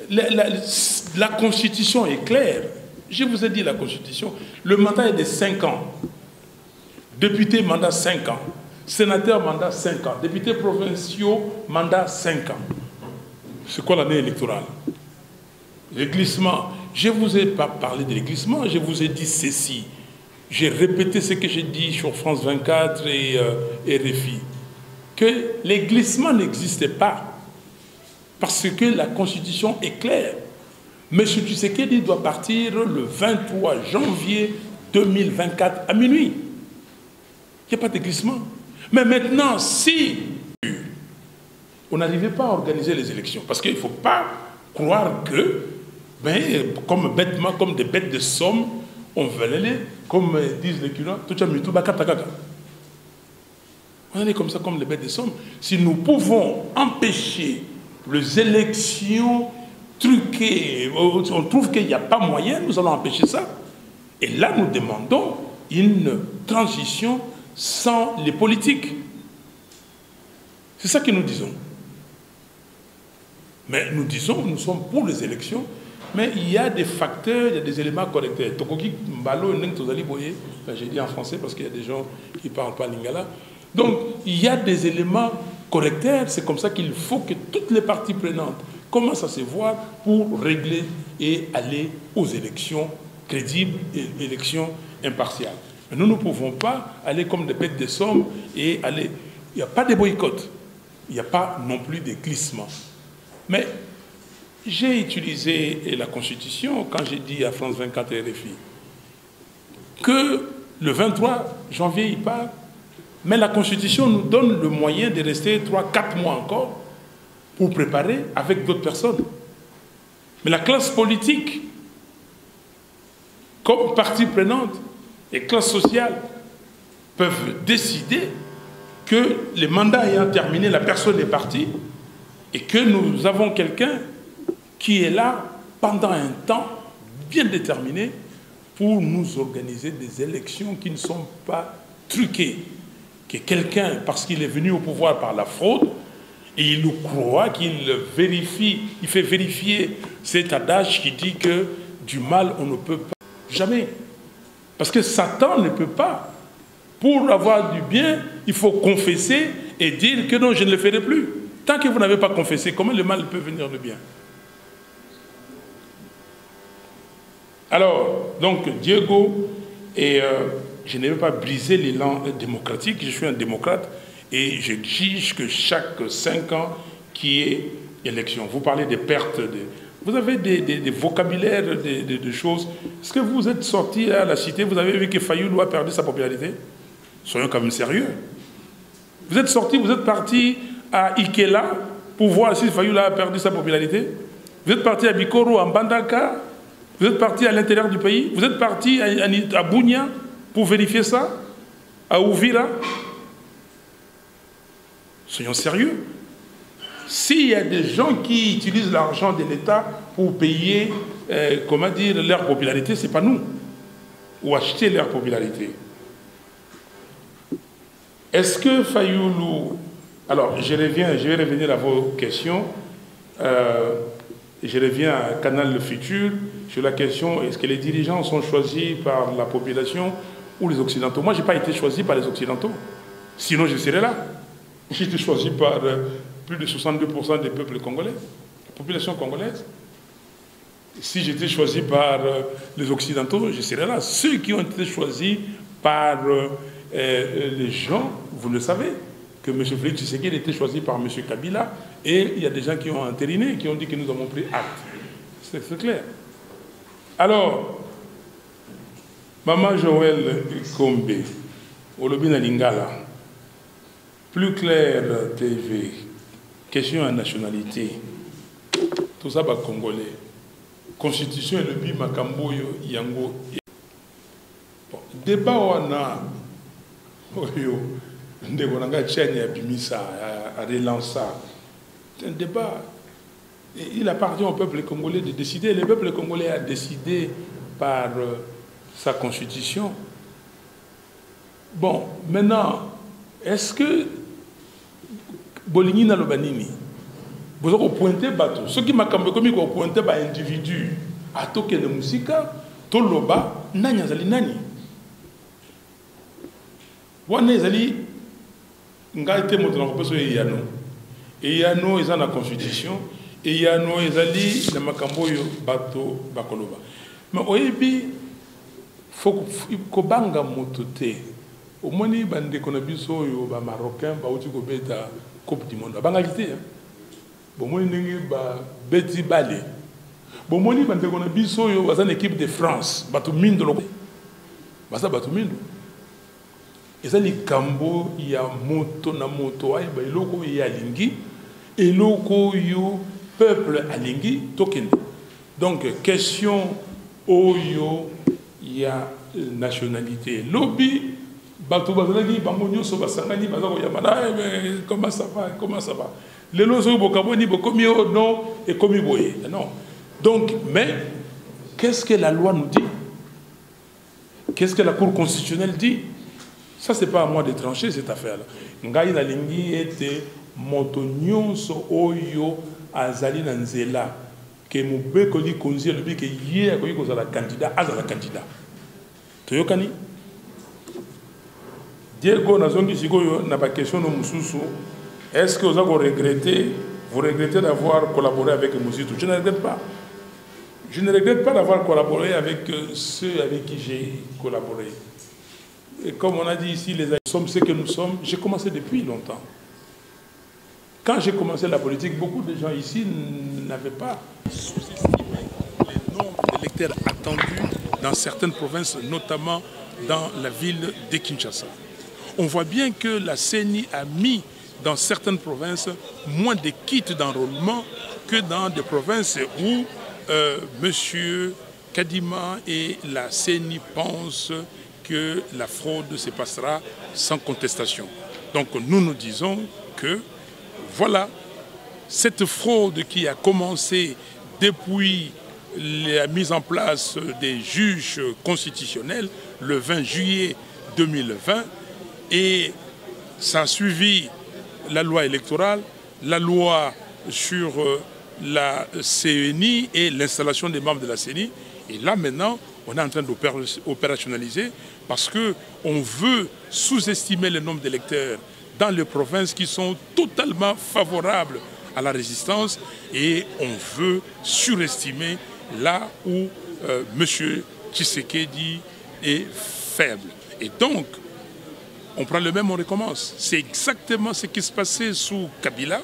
La Constitution est claire. Je vous ai dit la Constitution. Le mandat est de 5 ans. Député, mandat 5 ans. Sénateur, mandat 5 ans. Députés provinciaux, mandat 5 ans. C'est quoi l'année électorale? Les glissements. Je ne vous ai pas parlé des glissements, je vous ai dit ceci. J'ai répété ce que j'ai dit sur France 24 et RFI. Que les glissements n'existaient pas. Parce que la Constitution est claire. M. Tshisekedi doit partir le 23 janvier 2024 à minuit. Il n'y a pas de glissement. Mais maintenant, si on n'arrivait pas à organiser les élections, parce qu'il ne faut pas croire que, comme bêtement, comme des bêtes de somme, on veut aller, comme disent les curats, on est comme ça, comme les bêtes de somme. Si nous pouvons empêcher les élections truquées, on trouve qu'il n'y a pas moyen, nous allons empêcher ça. Et là, nous demandons une transition sans les politiques. C'est ça que nous disons. Mais nous disons, nous sommes pour les élections, mais il y a des facteurs, il y a des éléments correcteurs. J'ai dit en français parce qu'il y a des gens qui ne parlent pas lingala. Donc, il y a des éléments correcteurs, c'est comme ça qu'il faut que toutes les parties prenantes commencent à se voir pour régler et aller aux élections crédibles et élections impartiales. Mais nous ne pouvons pas aller comme des bêtes de somme et aller... Il n'y a pas de boycott. Il n'y a pas non plus de glissement. Mais j'ai utilisé la Constitution quand j'ai dit à France 24 et RFI que le 23 janvier, il part, mais la Constitution nous donne le moyen de rester 3-4 mois encore pour préparer avec d'autres personnes. Mais la classe politique, comme partie prenante, et classes sociales peuvent décider que les mandats ayant terminé, la personne est partie et que nous avons quelqu'un qui est là pendant un temps bien déterminé pour nous organiser des élections qui ne sont pas truquées. Que quelqu'un, parce qu'il est venu au pouvoir par la fraude, et il nous croit qu'il vérifie, il fait vérifier cet adage qui dit que du mal on ne peut pas. Jamais. Parce que Satan ne peut pas. Pour avoir du bien, il faut confesser et dire que non, je ne le ferai plus. Tant que vous n'avez pas confessé, comment le mal peut venir de bien? Alors, donc, Diego, et je ne vais pas briser l'élan démocratique, je suis un démocrate, et j'exige que chaque 5 ans, qu'il y ait élection. Vous parlez des pertes de... Vous avez des vocabulaires, des choses. Est-ce que vous êtes sorti à la cité, vous avez vu que Fayoulou a perdu sa popularité? Soyons quand même sérieux. Vous êtes sorti, vous êtes parti à Ikela pour voir si Fayoulou a perdu sa popularité? Vous êtes parti à Bikoro, en Bandaka? Vous êtes parti à l'intérieur du pays? Vous êtes parti à Bounia pour vérifier ça? À Ouvira? Soyons sérieux. s'il y a des gens qui utilisent l'argent de l'État pour payer, comment dire, leur popularité, ce n'est pas nous. Ou acheter leur popularité. Est-ce que Fayoulou... Alors, je vais revenir à vos questions. Je reviens à Canal Le Futur sur la question, est-ce que les dirigeants sont choisis par la population ou les Occidentaux? Moi, je n'ai pas été choisi par les Occidentaux. Sinon, je serais là. J'ai été choisi par plus de 62% des peuples congolais, la population congolaise. Si j'étais choisi par les Occidentaux, je serais là. Ceux qui ont été choisis par les gens, vous le savez, que M. Félix Tshisekedi a été choisi par M. Kabila, et il y a des gens qui ont entériné, qui ont dit que nous avons pris acte. C'est clair. Alors, Maman Joël Kombe, Olobina Lingala, Plus Clair TV, question à nationalité, tout ça, congolais. Constitution et le bi makambo yango. Bon, débat on a ndeko chaîne ya bimisa à relancer. C'est un débat. Et il appartient au peuple congolais de décider. Le peuple congolais a décidé par sa constitution. Bon, maintenant, est-ce que Boligny na lobanini? Vous avez pointé bateau. Ce qui m'a comme pointé par individu à toquer de musique, tout le bas, nani azali nani. Wana ezali nga été monté dans le et yano. Et yano est dans la constitution. Et yano ezali na makambo yo bateau bakoloba. Mais oyebi faut kobanga motote. Au moins ni bande konabiso yo ba marocain ba uti ko beta coupe du monde. Bangalité hein. Bon, Betty Balé. Bon, moi, je une équipe de France. Batou Mindo. Basa Batou Mindo. Et ça, les Cambo, il y a moto na moto, il y a loko, il y a lingi. Et loko, il y a peuple à lingi, token. Donc, question, oyo, il y a nationalité. Lobby, Batou Bazalagi, Bamonyo, Sobasangani, Bazako Yamana, comment ça va, comment ça va? Les lois sont commis au nom et commis boye. Non. Donc, mais qu'est-ce que la loi nous dit? Qu'est-ce que la Cour constitutionnelle dit? Ça, ce n'est pas à moi de trancher cette affaire-là. Ngai na lingi était motonionso oyo azali na nzela que mube koli konzi le que yé akoyi kozala candidat azala candidat. Toyokani? Diego nazongi sikoyo na ba question no mususu. Est-ce que vous regrettez d'avoir collaboré avec Moussitou? Je ne regrette pas. Je ne regrette pas d'avoir collaboré avec ceux avec qui j'ai collaboré. Et comme on a dit ici, nous sommes ce que nous sommes. J'ai commencé depuis longtemps. Quand j'ai commencé la politique, beaucoup de gens ici n'avaient pas sous-estimé les nombres d'électeurs attendus dans certaines provinces, notamment dans la ville de Kinshasa. On voit bien que la CENI a mis dans certaines provinces moins de kits d'enrôlement que dans des provinces où M. Kadima et la CENI pensent que la fraude se passera sans contestation. Donc nous disons que voilà, cette fraude qui a commencé depuis la mise en place des juges constitutionnels le 20 juillet 2020 et ça a suivi la loi électorale, la loi sur la CENI et l'installation des membres de la CENI. Et là maintenant, on est en train d'opérationnaliser parce qu'on veut sous-estimer le nombre d'électeurs dans les provinces qui sont totalement favorables à la résistance et on veut surestimer là où M. Tshisekedi est faible. Et donc, on prend le même, on recommence. C'est exactement ce qui se passait sous Kabila,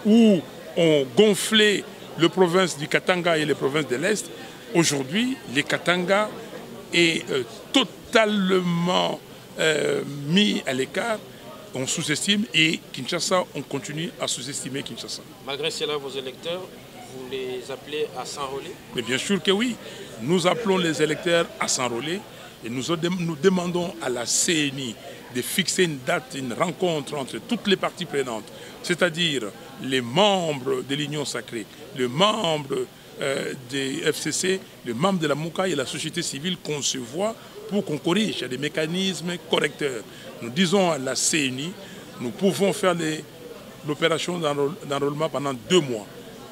où on gonflait les provinces du Katanga et les provinces de l'Est. Aujourd'hui, les Katanga est totalement mis à l'écart. On sous-estime et Kinshasa, on continue à sous-estimer Kinshasa. Malgré cela, vos électeurs, vous les appelez à s'enrôler? Mais bien sûr que oui. Nous appelons les électeurs à s'enrôler. Et nous demandons à la CENI de fixer une date, une rencontre entre toutes les parties prenantes, c'est-à-dire les membres de l'Union sacrée, les membres des FCC, les membres de la MOUCA et la société civile, qu'on se voit pour qu'on corrige. Il y a des mécanismes correcteurs. Nous disons à la CENI, nous pouvons faire l'opération d'enrôlement pendant 2 mois.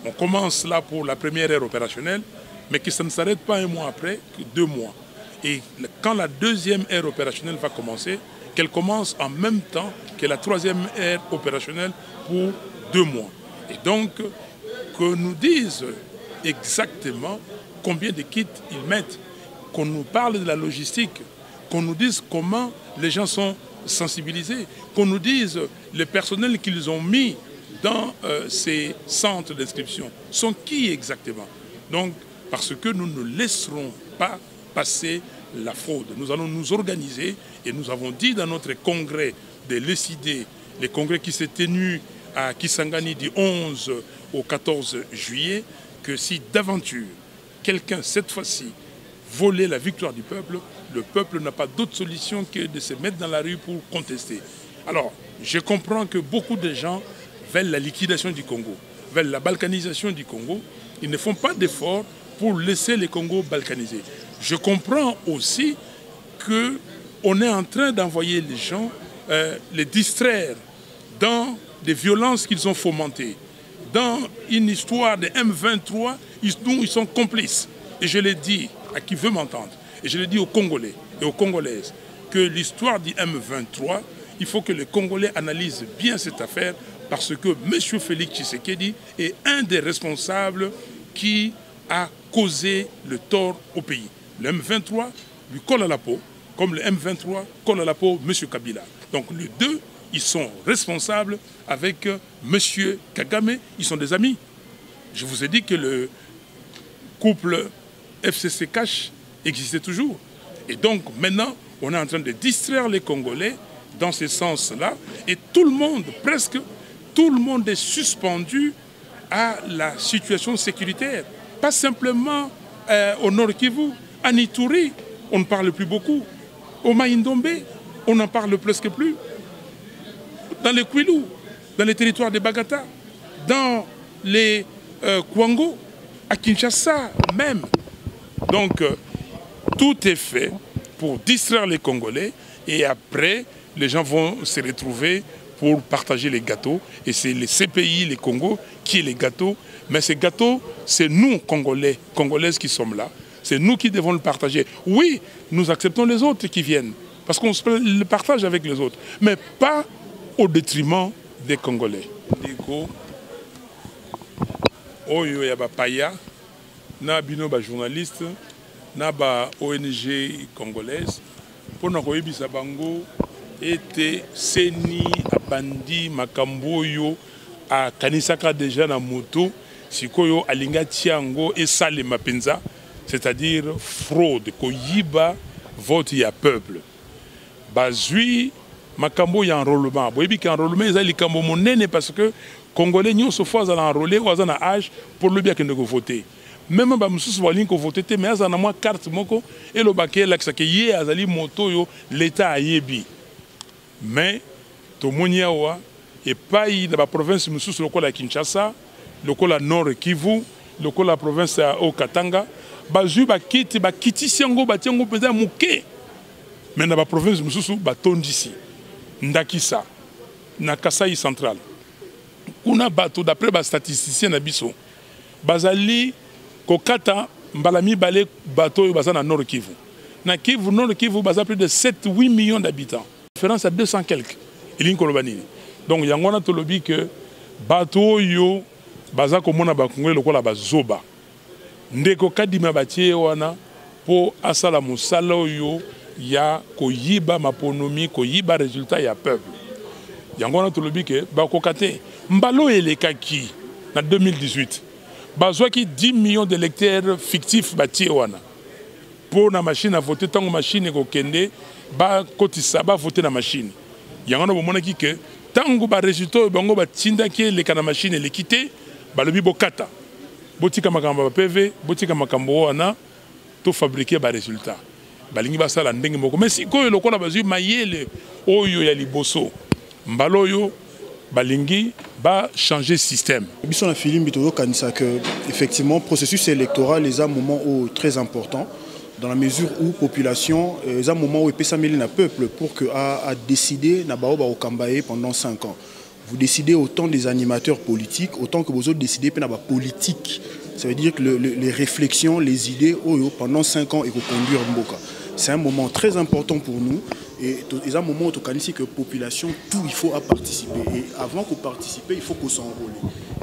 On commence là pour la première ère opérationnelle, mais que ça ne s'arrête pas 1 mois après, que 2 mois. Et quand la 2e ère opérationnelle va commencer, qu'elle commence en même temps que la 3e ère opérationnelle pour 2 mois. Et donc, que nous disent exactement combien de kits ils mettent, qu'on nous parle de la logistique, qu'on nous dise comment les gens sont sensibilisés, qu'on nous dise les personnels qu'ils ont mis dans ces centres d'inscription sont qui exactement. Donc, parce que nous ne laisserons pas passer la fraude. Nous allons nous organiser et nous avons dit dans notre congrès de l'ECID, le congrès qui s'est tenu à Kisangani du 11 au 14 juillet, que si d'aventure quelqu'un, cette fois-ci, volait la victoire du peuple, le peuple n'a pas d'autre solution que de se mettre dans la rue pour contester. Alors, je comprends que beaucoup de gens veulent la liquidation du Congo, veulent la balkanisation du Congo. Ils ne font pas d'efforts pour laisser le Congo balkanisé. Je comprends aussi qu'on est en train d'envoyer les gens, les distraire dans des violences qu'ils ont fomentées, dans une histoire de M23 dont ils sont complices. Et je l'ai dit à qui veut m'entendre, et je l'ai dit aux Congolais et aux Congolaises, que l'histoire du M23, il faut que les Congolais analysent bien cette affaire, parce que M. Félix Tshisekedi est un des responsables qui a causé le tort au pays. Le M23 lui colle à la peau, comme le M23 colle à la peau M. Kabila. Donc les deux, ils sont responsables avec M. Kagame, ils sont des amis. Je vous ai dit que le couple FCC Cash existait toujours. Et donc maintenant, on est en train de distraire les Congolais dans ce sens-là. Et tout le monde, presque tout le monde est suspendu à la situation sécuritaire. Pas simplement au Nord Kivu, à Ituri, on ne parle plus beaucoup. Au Maïndombe, on n'en parle presque plus. Dans les Kwilu, dans les territoires de Bagata, dans les Kwango, à Kinshasa même. Donc, tout est fait pour distraire les Congolais et après, les gens vont se retrouver pour partager les gâteaux. Et c'est les CPI, les Congo, qui est les gâteaux. Mais ces gâteaux, c'est nous, Congolais, Congolaises qui sommes là. C'est nous qui devons le partager. Oui, nous acceptons les autres qui viennent, parce qu'on le partage avec les autres, mais pas au détriment des Congolais. Diko, oyo ya ba paya, na bino ba journaliste, na ba ONG congolaise, pour na koyebisa bango ete seni abandi makambo yo a kanisaka déjà na moto, sikoyo alinga tiango et sale mapenza. C'est-à-dire fraude, koyiba vote ya peuple. Bazui makambo ya enrôlement. Boyebi ki enrôlement eza likambo monene parce que Congolais nyonso fois za enrôler ou za na âge pour le bien que ne voter. Même ba mususu ba linko voter te mais za na moi carte moko et lo baké laksa ke ye azali moto yo l'état ayebi. Mais to monia wa et pas dans la province mususu lokola Kinshasa, lokola Nord Kivu, lokola province ya Okatanga. Bazui bakiti bakitisi yango batiango peza muke. Mais dans la province mususu batondisi. Ndakisa na Kasai central. Kuna bato d'après ba statisticien na biso. Bazali kokata mbalami balé bato yo baza na Nord Kivu. Na Kivu Nord Kivu baza plus de 7-8 millions d'habitants. Différence à 200 quelques. Ilingi kolobani. Donc yangona tolobi que bato yo baza komona ba Congolais lokola bazoba. Ndeko kadima batie wana po asala musala oyo ya koyiba maponomi koyiba résultat ya peuple. Yangona tolobi ke bakokate mbalo elekaki na 2018. Bazwaki 10 millions d'électeurs fictifs batie wana. Po na machine à voter tango machine ko kende ba kotisa ba voter na machine. Yangona bomonaki ke tango ba résultat bango batindaki le kana machine lekité balobi bokata. Botika makambo PV, botika makambo wana to fabriquer ba résultat. balingi basala ndenge moko mais sikoyo lokola bazwi mayele oyo ya liboso mbala oyo balingi ba changer système. Biso na Philippe tozokanisa que effectivement processus électoral est un moment très important dans la mesure où population est un moment où epesa meli na peuple pour que a décider na bao ba okambaye pendant 5 ans. Vous décidez autant des animateurs politiques autant que vous autres décidez pe na ba politique. Ça veut dire que les réflexions, les idées pendant 5 ans et conduire Mboka. C'est un moment très important pour nous. Et c'est un moment où on dit que la population, tout il faut à participer. Et avant qu'on participe, il faut qu'on s'enrôle.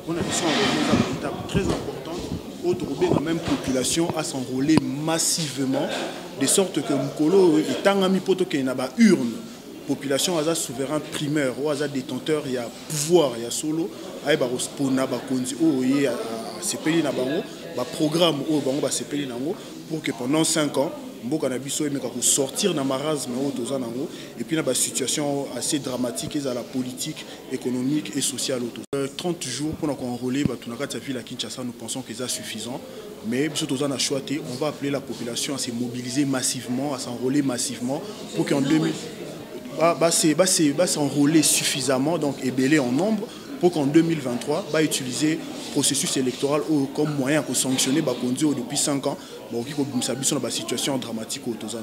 On a besoin d'une étape très importante où la même population à s'enrôler massivement, de sorte que Mkolo est un ami poto qui n'a pas urne. Population a souverain primaire, ou a détenteur, il y a pouvoir, il y a solo, il y a programme pour que pendant 5 ans, Mboka na biso emeka ko sortir na marasme o toza nango et puis na ba situation assez dramatique à la politique, économique et sociale auto. 30 jours pour nous enrôler ba tunaka ta ville à Kinshasa, nous pensons que c'est suffisant mais biso toza na choité, on va appeler la population à se mobiliser massivement, à s'enrôler massivement pour qu'en 2000 s'enrôler suffisamment donc ébélé en nombre pour qu'en 2023 va utiliser processus électoral comme moyen pour sanctionner Bakonzi depuis 5 ans. Bon, qui a une situation dramatique au Toza.